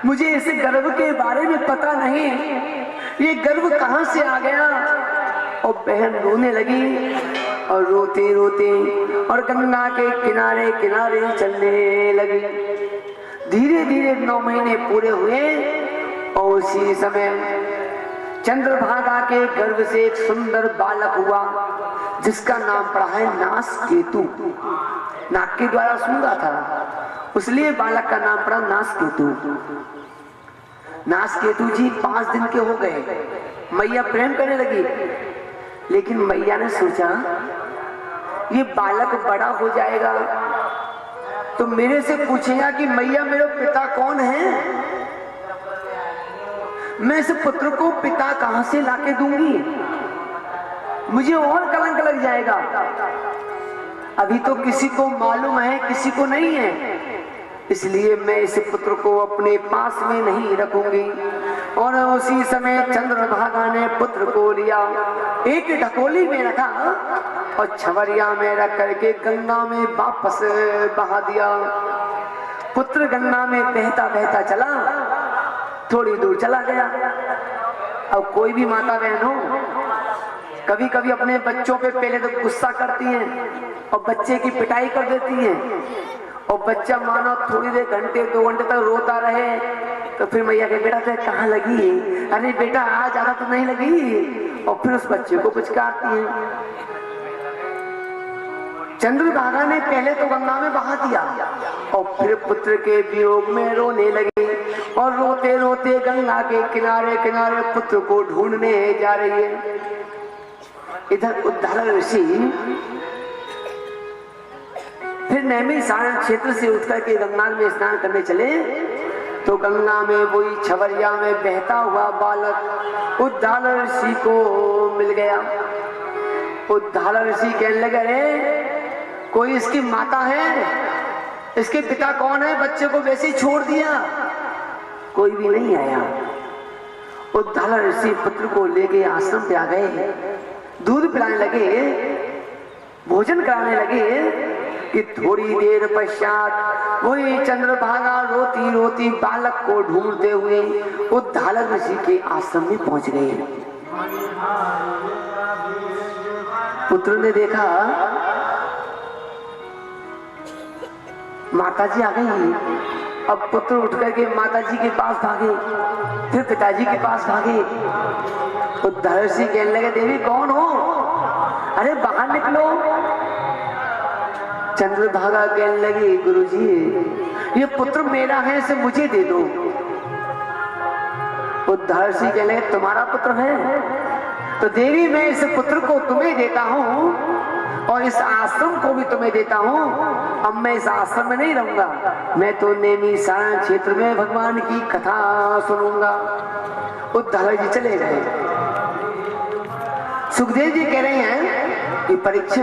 मुझे इस गर्भ के बारे में पता नहीं, ये गर्भ कहां से आ गया। और बहन रोने लगी और रोते रोते और गंगा के किनारे किनारे चलने लगी। धीरे धीरे 9 महीने पूरे हुए और उसी समय चंद्रभागा के गर्भ से एक सुंदर बालक हुआ, जिसका नाम पड़ा है नासकेतु। नाग के द्वारा सूंघा था, इसलिए बालक का नाम पड़ा नासकेतु। नासकेतु जी 5 दिन के हो गए। मैया प्रेम करने लगी, लेकिन मैया ने सोचा ये बालक बड़ा हो जाएगा तो मेरे से पूछेगा कि मैया मेरा पिता कौन है, मैं इस पुत्र को पिता कहां से लाके दूंगी, मुझे और कलंक लग जाएगा। अभी तो किसी को मालूम है, किसी को नहीं है, इसलिए मैं इस पुत्र को अपने पास में नहीं रखूंगी। और उसी समय चंद्रभागा ने पुत्र को लिया, एक ढकोली में रखा और छवरिया में रख करके गंगा में वापस बहा दिया। पुत्र गंगा में बहता बहता चला, थोड़ी दूर चला गया। अब कोई भी माता बहन हो, कभी कभी अपने बच्चों पे पहले तो गुस्सा करती हैं और बच्चे की पिटाई कर देती हैं, और बच्चा मानो थोड़ी देर घंटे 2 घंटे तक रोता रहे तो फिर मैया के बेटा तो कहाँ लगी, अरे बेटा आज ज्यादा तो नहीं लगी, और फिर उस बच्चे को पुचकारती है। चंद्रभागा ने पहले तो गंगा में बहा दिया और फिर पुत्र के वियोग में रोने लगे, और रोते रोते गंगा के किनारे किनारे पुत्र को ढूंढने जा रही है। इधर उद्धालक ऋषि फिर नैमिषारण्य क्षेत्र से उठकर के गंगा में स्नान करने चले, तो गंगा में वही छवरिया में बहता हुआ बालक उद्धालक ऋषि को मिल गया। उद्धालक ऋषि कहने लगे, अरे कोई इसकी माता है, इसके पिता कौन है, बच्चे को वैसे ही छोड़ दिया। कोई भी नहीं आया। उद्धालक ऋषि पुत्र को लेके आश्रम पे आ गए, दूध पिलाने लगे, भोजन कराने लगे कि थोड़ी देर पश्चात वही चंद्रभागा रोती रोती बालक को ढूंढते हुए उद्धालक ऋषि के आश्रम में पहुंच गए। पुत्र ने देखा माताजी आ गई। अब पुत्र उठ करके माताजी के पास भागे, फिर पिताजी के पास भागे। उद्धालक ऋषि कहने लगे, देवी कौन हो, अरे बाहर निकलो। चंद्रभागा कहने लगी, गुरुजी ये पुत्र मेरा है, इसे मुझे दे दो। उद्धालक ऋषि कहने लगे, तुम्हारा पुत्र है तो देवी मैं इस पुत्र को तुम्हें देता हूँ और इस आश्रम को भी तुम्हें देता हूँ। अब मैं इस आश्रम में नहीं रहूंगा, मैं तो नैमिषारण्य क्षेत्र में भगवान की कथा सुनूंगा। उद्धालक जी चले गए। सुखदेव जी कह रहे हैं कि परीक्षा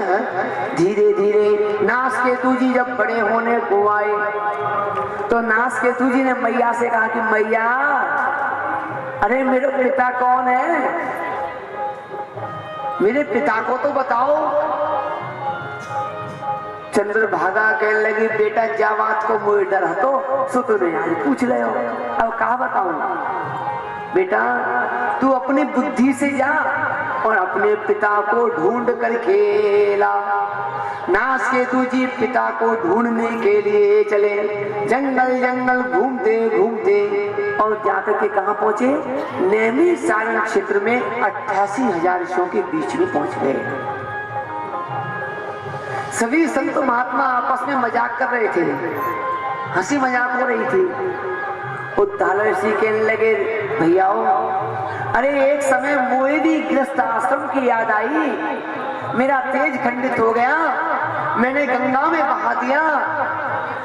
धीरे धीरे नासकेतु जी जब बड़े होने को आए तो नासकेतु जी ने मैया से कहा कि मैया अरे मेरे पिता कौन है, मेरे पिता को तो बताओ। चंद्रभागा कहने लगी, बेटा जा बात को मुझे डर हतो सो तो नहीं पूछ रहे हो, अब कहा बताऊं। बेटा तू अपनी बुद्धि से जा और अपने पिता को ढूंढ करके ला। नासकेतु जी पिता को ढूंढने के लिए चले, जंगल जंगल घूमते घूमते और जाकर के कहां पहुंचे, नैमिषारण्य क्षेत्र में 88,000 ऋषियों के बीच में पहुंच गए। सभी संत महात्मा आपस में मजाक कर रहे थे हंसी मजाक हो रही थी। उद्धाल ऋषि कहने लगे, भैयाओ, अरे एक समय मुझे भी गृहस्थ आश्रम की याद आई, मेरा तेज खंडित हो गया, मैंने गंगा में बहा दिया,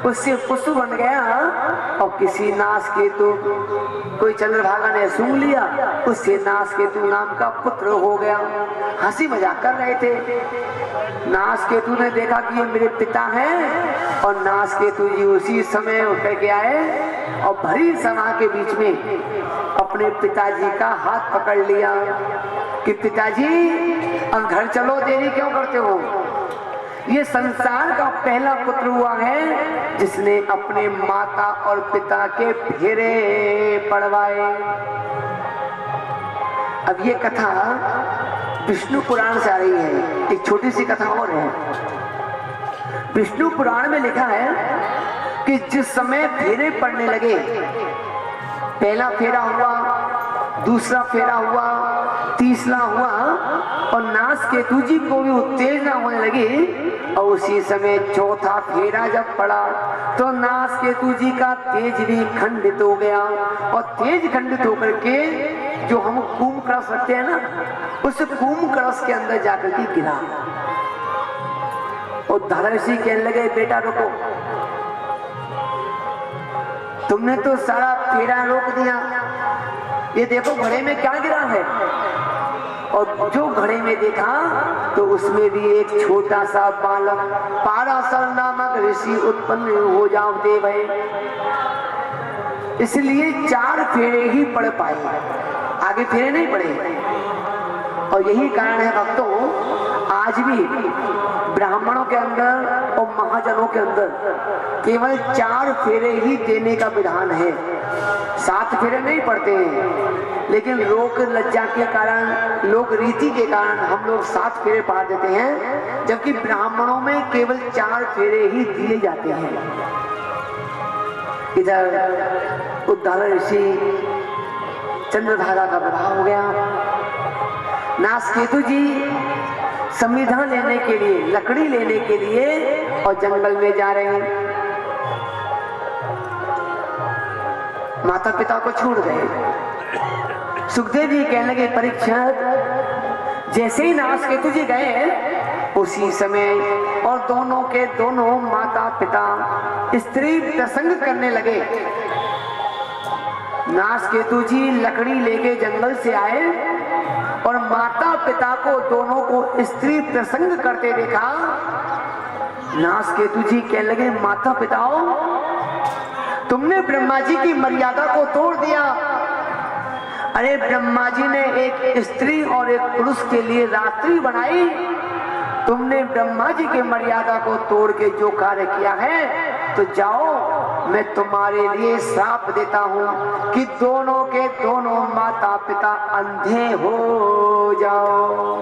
उससे पशु बन गया और किसी नास केतु, कोई चंद्रभागा ने सूंघ लिया, उससे नास केतु नाम का पुत्र हो गया। हंसी मजाक कर रहे थे। नास केतु ने देखा कि ये मेरे पिता हैं और नास केतु जी उसी समय उठ के आए और भरी सभा के बीच में अपने पिताजी का हाथ पकड़ लिया कि पिताजी अब घर चलो, देरी क्यों करते हो? ये संसार का पहला पुत्र हुआ है जिसने अपने माता और पिता के फेरे पड़वाए। अब ये कथा विष्णु पुराण से आ रही है। एक छोटी सी कथा और है। विष्णु पुराण में लिखा है कि जिस समय फेरे पड़ने लगे, पहला फेरा हुआ, दूसरा फेरा हुआ, तीसरा हुआ और नास केतु जी को भी उत्तेजना होने लगी और उसी समय चौथा फेरा जब पड़ा तो नास केतु जी का तेज भी खंडित हो गया और तेज खंडित होकर के जो हम कुंभ कलश रखते हैं ना, उस कुंभ कलश के अंदर जाकर के गिरा। और धर्मसी कहने लगे, बेटा रुको, तुमने तो सारा फेरा रोक दिया, ये देखो घड़े में क्या गिरा है। और जो घड़े में देखा तो उसमें भी एक छोटा सा बालक पाराशर नामक ऋषि उत्पन्न हो जाओ देव है। इसलिए 4 फेरे ही पड़ पाए, आगे फेरे नहीं पड़े। और यही कारण है भक्तों, आज भी ब्राह्मणों के अंदर और महाजनों के अंदर केवल 4 फेरे ही देने का विधान है। 7 फेरे नहीं पड़ते हैं, लेकिन लोक लज्जा के कारण, लोक रीति के कारण हम लोग 7 फेरे पा देते हैं, जबकि ब्राह्मणों में केवल 4 फेरे ही दिए जाते हैं। इधर उद्धाल ऋषि चंद्रभागा का विवाह हो गया। नास केतु जी संविधान लेने के लिए, लकड़ी लेने के लिए और जंगल में जा रहे हैं। माता पिता को छोड़ गए। सुखदेव जी कहने लगे, परीक्षित, जैसे ही नास केतु जी गए उसी समय और दोनों के दोनों माता पिता स्त्री प्रसंग करने लगे। नास केतु जी लकड़ी लेके जंगल से आए और माता पिता को दोनों को स्त्री प्रसंग करते देखा। नास केतु जी कहने लगे, माता पिताओं, तुमने ब्रह्मा जी की मर्यादा को तोड़ दिया। अरे ब्रह्मा जी ने एक स्त्री और एक पुरुष के लिए रात्रि बनाई, तुमने ब्रह्मा जी की मर्यादा को तोड़ के जो कार्य किया है, तो जाओ, मैं तुम्हारे लिए श्राप देता हूं कि दोनों के दोनों माता पिता अंधे हो जाओ।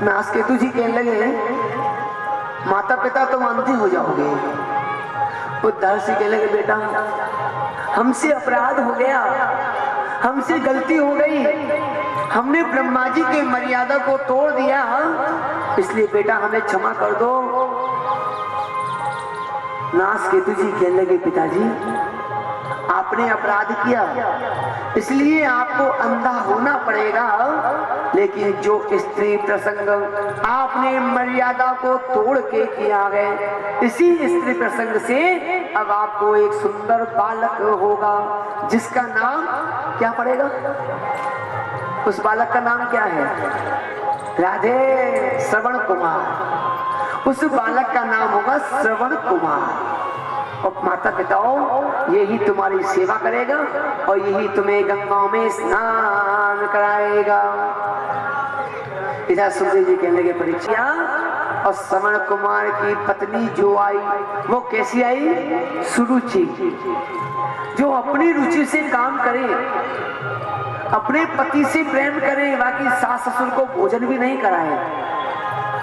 नास केतु जी कहने लगे, माता पिता तुम अंधे हो जाओगे। उद्धार से कहने लगे, बेटा हमसे अपराध हो गया, हमसे गलती हो गई, हमने ब्रह्मा जी की मर्यादा को तोड़ दिया, इसलिए बेटा हमें क्षमा कर दो। नास केतु जी कहने लगे, पिताजी आपने अपराध किया, इसलिए आपको अंधा होना पड़ेगा, लेकिन जो स्त्री प्रसंग आपने मर्यादा को तोड़ के किया है, इसी स्त्री प्रसंग से अब आपको एक सुंदर बालक होगा, जिसका नाम क्या पड़ेगा? उस बालक का नाम क्या है? राधे, श्रवण कुमार। उस बालक का नाम होगा श्रवण कुमार। और माता पिताओं, यही तुम्हारी सेवा करेगा और यही तुम्हें गंगा में स्नान कराएगा। इधर सुखदेव जी कहने लगे, परीक्षा, और श्रवण कुमार की पत्नी जो आई वो कैसी आई? सुरुचि, जो अपनी रुचि से काम करे, अपने पति से प्रेम करे, बाकी सास ससुर को भोजन भी नहीं कराए,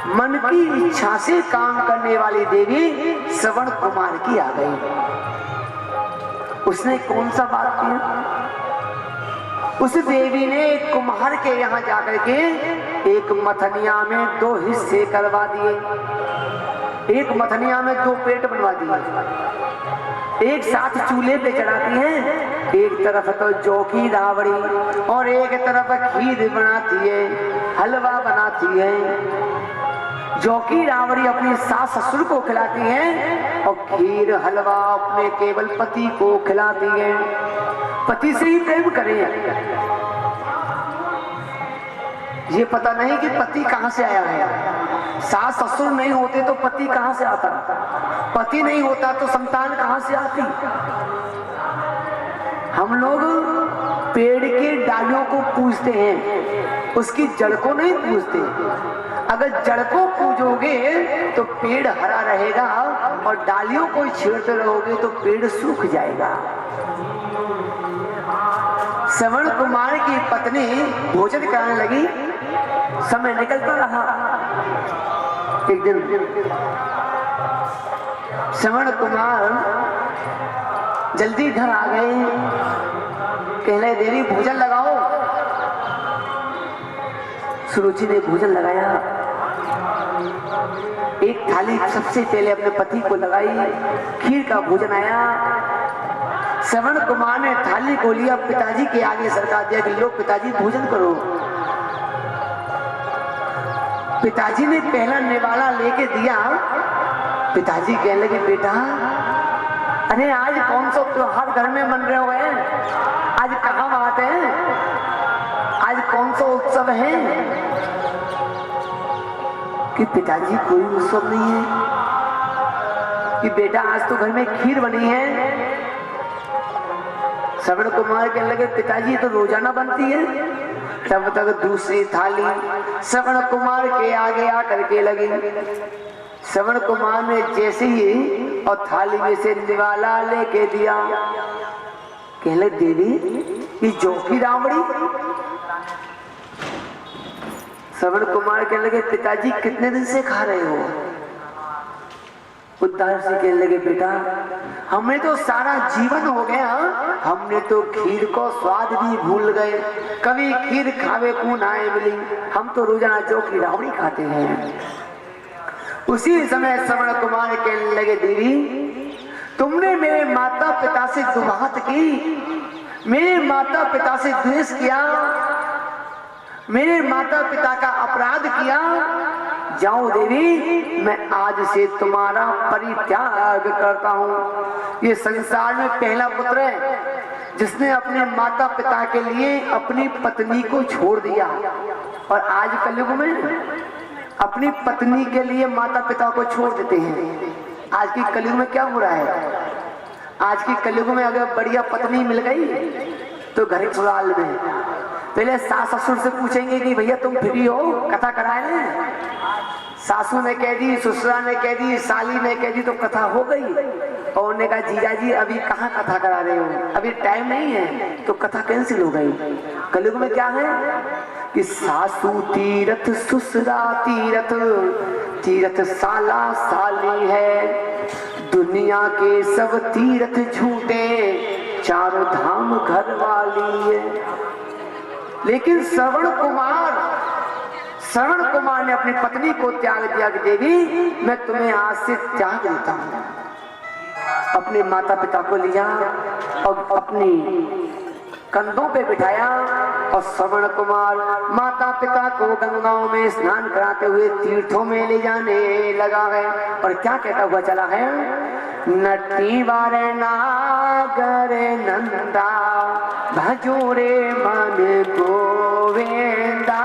मन की इच्छा से काम करने वाली देवी श्रवण कुमार की आ गई। उसने कौन सा बात किया? उस देवी ने एक कुम्हार के यहाँ जाकर के एक मथनिया में 2 हिस्से करवा दिए। एक मथनिया में 2 पेट बनवा दिए, एक साथ चूल्हे पे चढ़ाती हैं, एक तरफ तो जौ की रावड़ी और एक तरफ खीर बनाती है, हलवा बनाती है। जौ की रावड़ी अपनी सास ससुर को खिलाती है और खीर हलवा अपने केवल पति को खिलाती है। पति से ही प्रेम करें, ये पता नहीं कि पति कहां से आया है। सास ससुर नहीं होते तो पति कहां से आता, पति नहीं होता तो संतान कहां से आती। हम लोग पेड़ के डालियों को पूजते हैं, उसकी जड़ को नहीं पूजते। अगर जड़ को पूजोगे तो पेड़ हरा रहेगा और डालियों को छेड़ते रहोगे तो पेड़ सूख जाएगा। श्रवण कुमार की पत्नी भोजन कराने लगी, समय निकलता रहा। एक दिन श्रवण कुमार जल्दी घर आ गए, कहले देवी भोजन लगाओ। सुरुचि ने भोजन लगाया, एक थाली सबसे पहले अपने पति को लगाई, खीर का भोजन आया। श्रवण कुमार ने थाली को लिया, पिताजी के आगे सरका दिया कि लो पिताजी भोजन करो। पिताजी ने पहला निवाला लेके दिया। पिताजी कहने लगे बेटा, अरे आज कौन सा त्योहार घर में मन रहे हुए, आज कहाँ बात है, आज कौन सा उत्सव है? कि पिताजी कोई उत्सव नहीं है। कि बेटा आज तो घर में खीर बनी है। श्रवण कुमार कहने लगे पिताजी तो रोजाना बनती है। तब तक दूसरी थाली श्रवण कुमार के आगे आकर के लगी। श्रवण कुमार ने जैसे ही और थाली में से निवाला लेके दिया, कहले देवी ये जौ की रावड़ी। श्रवण कुमार कहने लगे पिताजी कितने दिन से खा रहे हो? उद्धार से कहने लगे बेटा हमें तो सारा जीवन हो गया, हमने तो खीर को स्वाद भी भूल गए, कभी खीर खावे को ना मिली, हम तो रोजाना जौ की रावड़ी खाते हैं। उसी समय श्रवण कुमार कहने लगे देवी तुमने मेरे माता पिता से दुहात की, मेरे माता पिता से द्वेष किया, मेरे माता पिता का अपराध किया। जाओ देवी मैं आज से तुम्हारा परित्याग करता हूँ। ये संसार में पहला पुत्र है जिसने अपने माता पिता के लिए अपनी पत्नी को छोड़ दिया। और आज कलयुग में अपनी पत्नी के लिए माता पिता को छोड़ देते हैं। आज की कलयुग में क्या हो रहा है? आज की कलयुग में अगर बढ़िया पत्नी मिल गई तो घर के ससुराल में पहले सास ससुर से पूछेंगे कि भैया तुम फ्री हो, कथा कराए? सासू ने कह दी, ससुरा ने कह दी, साली ने कह दी तो कथा हो गई। और उन्होंने कहा जीजा जी अभी कहाँ कथा करा रहे हो, अभी टाइम नहीं है, तो कथा कैंसिल हो गई। कलयुग में क्या है कि सासू तीरथ ससुरा तीरथ, तीरथ साला साली है, दुनिया के सब तीरथ झूठे, चारों धाम घर वाली है। लेकिन श्रवण कुमार ने अपनी पत्नी को त्याग दिया कि देवी मैं तुम्हें आज से त्याग देता हूं। अपने माता पिता को लिया और अपनी कंधों पे बिठाया और श्रवण कुमार माता पिता को गंगाओं में स्नान कराते हुए तीर्थों में ले जाने लगा है। और क्या कहता हुआ चला है? नटी वारे नागर नंदा भजोरे मन गोविंदा,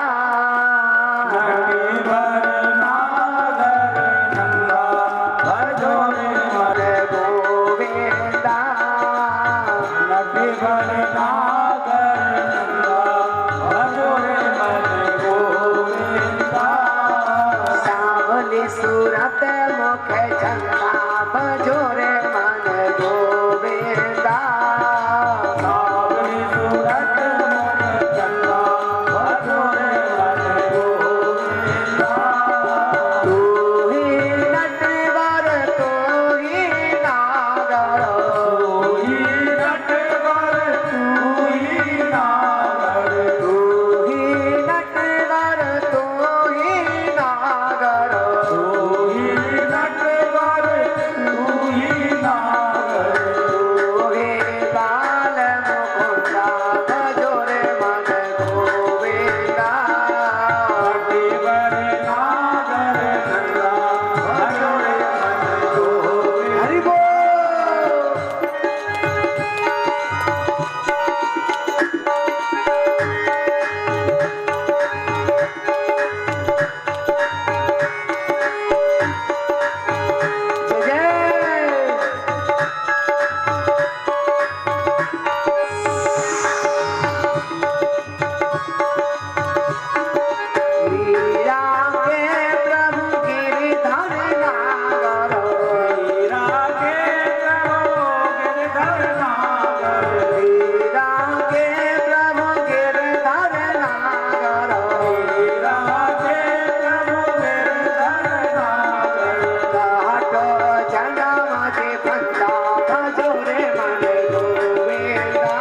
ठंडा भजो रे मन गोविंदा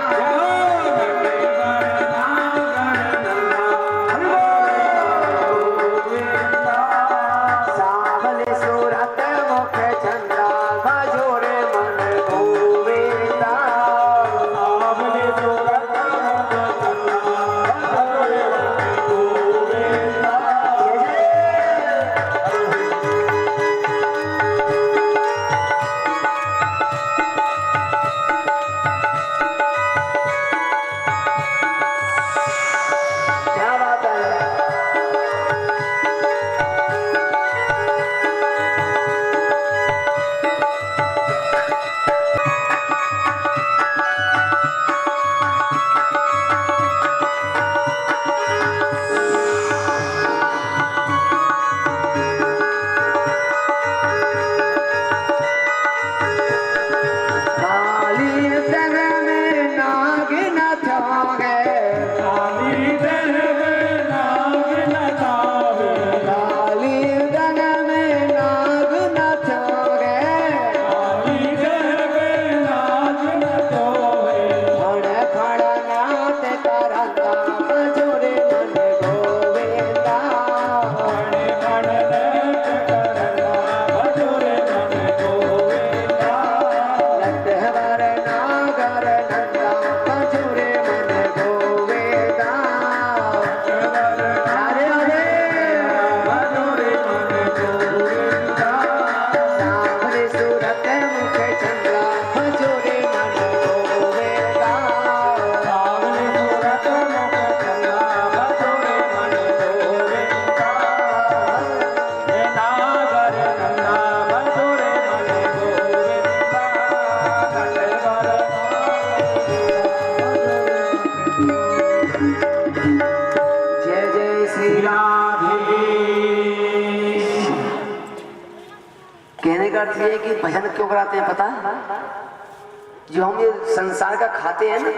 सावले सूरत मुख चंदा भजो रे मन गोविंदा सावले सूरत क्या बात है। काली तन में नाग न थावे काली दर में नाग न थावे काली तन में नाग न थावे काली दर में नाग न थावे खड़ खड़ नाथ करता भजो रे मन गोविंदा खड़े खड़े नाच करता भजो रे मन गोविंदा लटवर नागर नंदा भजो रे मन गोविंदा हरे हरे भजो रे मन गोविंदा सावरे सूरत मुख चंद्रा भजो रे मन गोविंदा सावले सूरत मुख चंदा भजो रे मन गोविंदा हे नागर नंदा भजो रे मन गोविंदा नटवर जय जय श्री राम। कहने का अर्थ ये है कि भजन क्यों कराते हैं पता है? जो हम ये संसार का खाते हैं ना,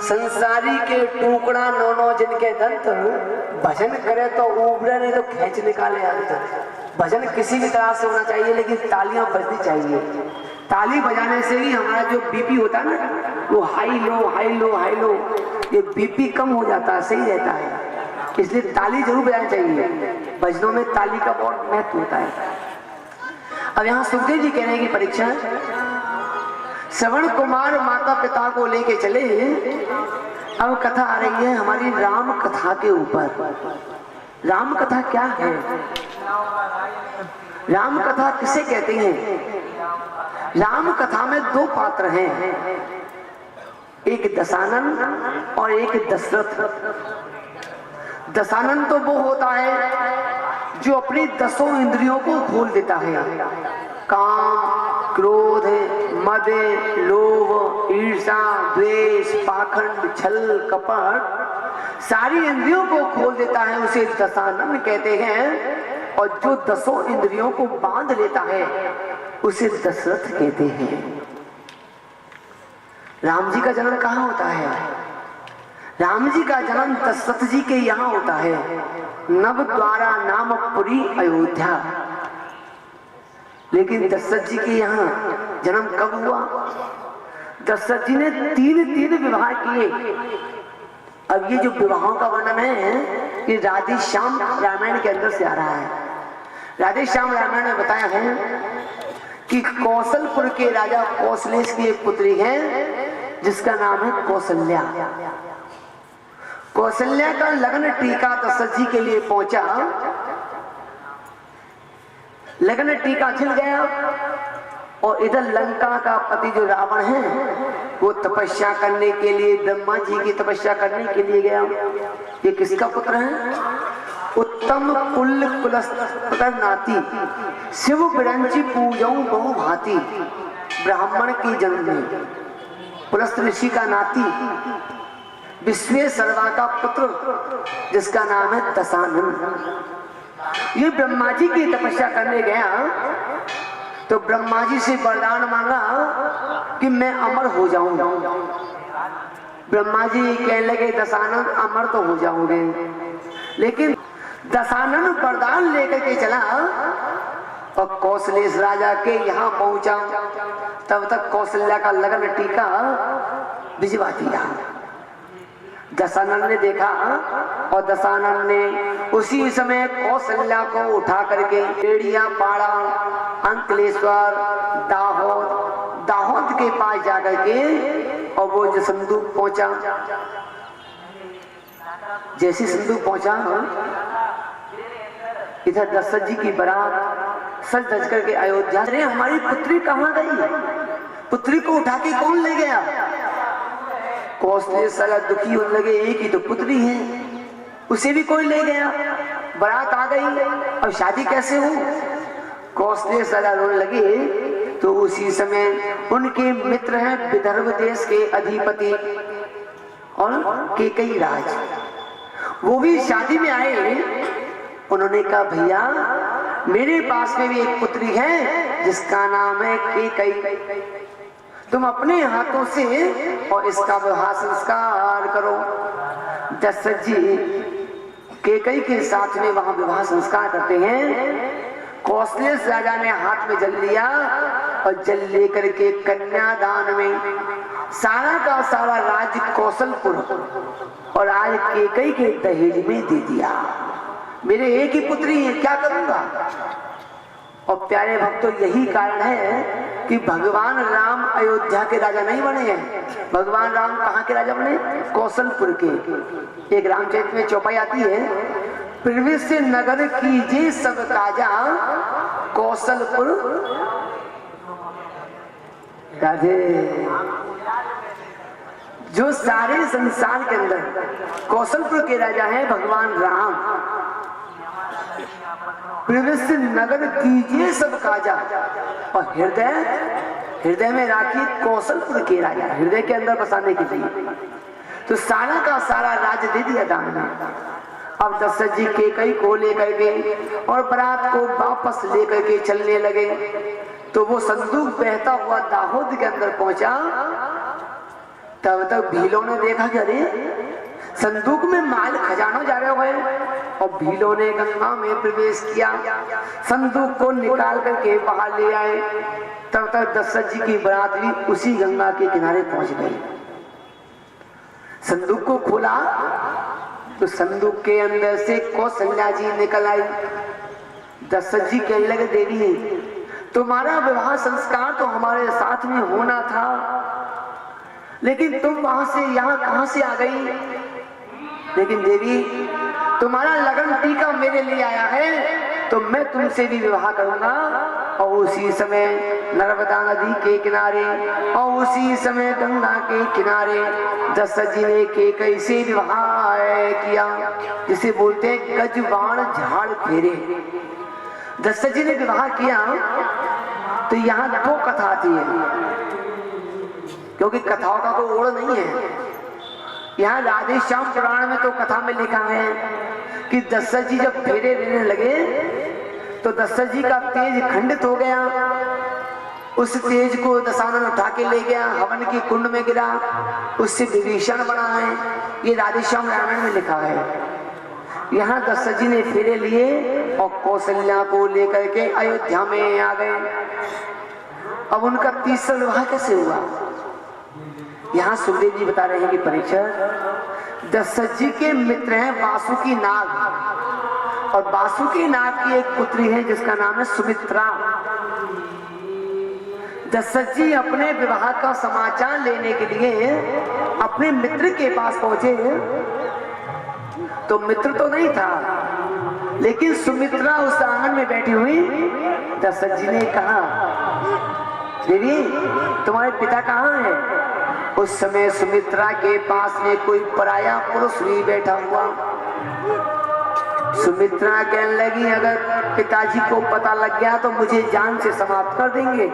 संसारी के टुकड़ा नौ जिनके दंत भजन करे तो उबरे नहीं तो खींच निकाले अंत। भजन किसी भी तरह से होना चाहिए लेकिन तालियां बजनी चाहिए। ताली बजाने से ही हमारा जो बीपी होता है ना वो high low high low high low, ये बीपी कम हो जाता है, सही रहता है। इसलिए ताली जरूर बजानी चाहिए। भजनों में ताली का बहुत महत्व होता है। अब यहाँ सुखदेव जी कह रहे हैं कि परीक्षा श्रवण कुमार माता पिता को लेके चले। अब कथा आ रही है हमारी राम कथा के ऊपर। राम कथा क्या है? राम कथा किसे कहते हैं? राम कथा में दो पात्र हैं, एक दशानन और एक दशरथ। दशानन तो वो होता है जो अपनी 10 इंद्रियों को खोल देता है। काम, क्रोध, मद, लोभ, ईर्ष्या, द्वेष, पाखंड, छल, कपट, सारी इंद्रियों को खोल देता है, उसे दशानन कहते हैं। और जो 10 इंद्रियों को बांध लेता है उसे दशरथ कहते हैं। राम जी का जन्म कहाँ होता है? राम जी का जन्म दशरथ जी के यहाँ होता है। नवद्वारा नामपुरी अयोध्या। लेकिन दशरथ जी के यहाँ जन्म कब हुआ? दशरथ जी ने 3 विवाह किए। अब ये जो विवाहों का वर्णन है ये राधे श्याम रामायण के अंदर से आ रहा है। राधे श्याम रामायण में बताया है कि कौशलपुर के राजा कौशलेश की एक पुत्री है जिसका नाम है कौशल्या। कौशल्या का लग्न टीका दशरथ जी के लिए पहुंचा। लग्न टीका छिल गया और इधर लंका का पति जो रावण है वो तपस्या करने के लिए ब्रह्मा जी की तपस्या करने के लिए गया। ये किसका पुत्र है? उत्तम कुल कुलस्तर नाती शिव विरंची पूजऊ बहु भांति। ब्राह्मण की जन्म में पुलस्त ऋषि का नाती विश्वेश्वरवा का पुत्र जिसका नाम है दशानन। ये ब्रह्मा जी की तपस्या करने गया तो ब्रह्मा जी से वरदान मांगा कि मैं अमर हो जाऊंगा। ब्रह्मा जी कहने लगे दशानन अमर तो हो जाओगे, लेकिन दशानन वरदान लेकर के चला और कौशलेश राजा के यहाँ पहुंचा, तब तक कौशल्या का लगन टीका भिजवा दिया। दशानन ने देखा और दशानन ने उसी समय कौशल्या को उठा करके बेड़िया पाड़ा, अंकलेश्वर, दाहोद के पास जाकर के और वो जो संदूक पहुंचा, जैसे संदूक पहुंचा इधर दशरथ जी की बारात सज धज करके अयोध्या। अरे हमारी पुत्री कहाँ गई? पुत्री को उठा के कौन ले गया? कौशलेय साला दुखी होने लगे, एक ही तो पुत्री है, उसे भी कोई ले गया, बारात आ गई, अब शादी कैसे हो? कौशलेय साला रोने लगे। तो उसी समय उनके मित्र हैं विदर्भ देश के अधिपति और केकई राज, वो भी शादी में आए। उन्होंने कहा भैया मेरे पास में भी एक पुत्री है जिसका नाम है केकई, तुम अपने हाथों से और इसका विवाह संस्कार करो। दशरथ जी केकई के साथ में वहां विवाह संस्कार करते हैं। कौशलेय राजा ने हाथ में जल लिया और जल लेकर के कन्यादान में सारा का सारा राज्य कौशलपुर और आज केकई के दहेज में दे दिया। मेरे एक ही पुत्री है, क्या करूंगा? और प्यारे भक्तों, यही कारण है कि भगवान राम अयोध्या के राजा नहीं बने हैं। भगवान राम कहाँ के राजा बने? कौशलपुर के। एक रामचरित में चौपाई आती है, पृथ्वी से नगर कीजिए सब काजा, कौशलपुर राधे। जो सारे संसार के अंदर कौशलपुर के राजा हैं भगवान राम। पृथ्वी से नगर कीजिए सब काजा, और हृदय में राखिए कौशलपुर के राजा, हृदय के अंदर बसाने के लिए। तो सारा का सारा राज्य दे दिया दान में। अब दशरथ जी केकई को लेकर के और बारात को वापस लेकर के चलने लगे। तो वो संदूक बहता हुआ दाहोद के अंदर पहुंचा। तब तक भीलों ने देखा कि अरे संदूक में माल खजाना जा रहे हुए, और भीलों ने गंगा में प्रवेश किया, संदूक को निकाल करके बाहर ले आए। तब तक दशरथ जी की बारात भी उसी गंगा के किनारे पहुंच गई। संदूक को खोला तो संदूक के अंदर से कौशल्या जी निकल आई। दशरथ जी कहने लगे देवी तुम्हारा विवाह संस्कार तो हमारे साथ में होना था, लेकिन तुम वहां से यहाँ कहां से आ गई? लेकिन देवी तुम्हारा लगन टीका मेरे लिए आया है तो मैं तुमसे भी विवाह करूंगा। और उसी समय नर्मदा नदी के किनारे और उसी समय गंगा के किनारे दशरथ जी ने केकई से विवाह किया, जिसे बोलते हैं गजबाण झाड़ फेरे। दशरथ जी ने विवाह किया। तो यहाँ दो कथा आती है, क्योंकि कथाओं का कोई ओड़ नहीं है। यहाँ राधे श्याम पुराण में तो कथा में लिखा है कि दशरथ जी जब फेरे लेने लगे तो दशरथ जी का तेज खंडित हो गया। उस तेज को दशानन उठा के ले गया, हवन की कुंड में गिरा, उससे विभीषण बना है। ये राधे श्याम रामायण में लिखा है। यहाँ दशरथ जी ने फेरे लिए और कौशल्या को लेकर के अयोध्या में आ गए। अब उनका तीसरा विवाह कैसे हुआ? यहाँ सुखदेव जी बता रहे हैं कि परीक्षित दशरथ जी के मित्र हैं वासुकी नाग, और वासुकी नाग की एक पुत्री है जिसका नाम है सुमित्रा। दशरथ जी अपने विवाह का समाचार लेने के लिए अपने मित्र के पास पहुंचे। तो मित्र तो नहीं था, लेकिन सुमित्रा उस आंगन में बैठी हुई। दशरथ जी ने कहा देवी तुम्हारे पिता कहाँ है? उस समय सुमित्रा के पास में कोई पराया पुरुष भी बैठा हुआ। सुमित्रा कहने लगी अगर पिताजी को पता लग गया तो मुझे जान से समाप्त कर देंगे।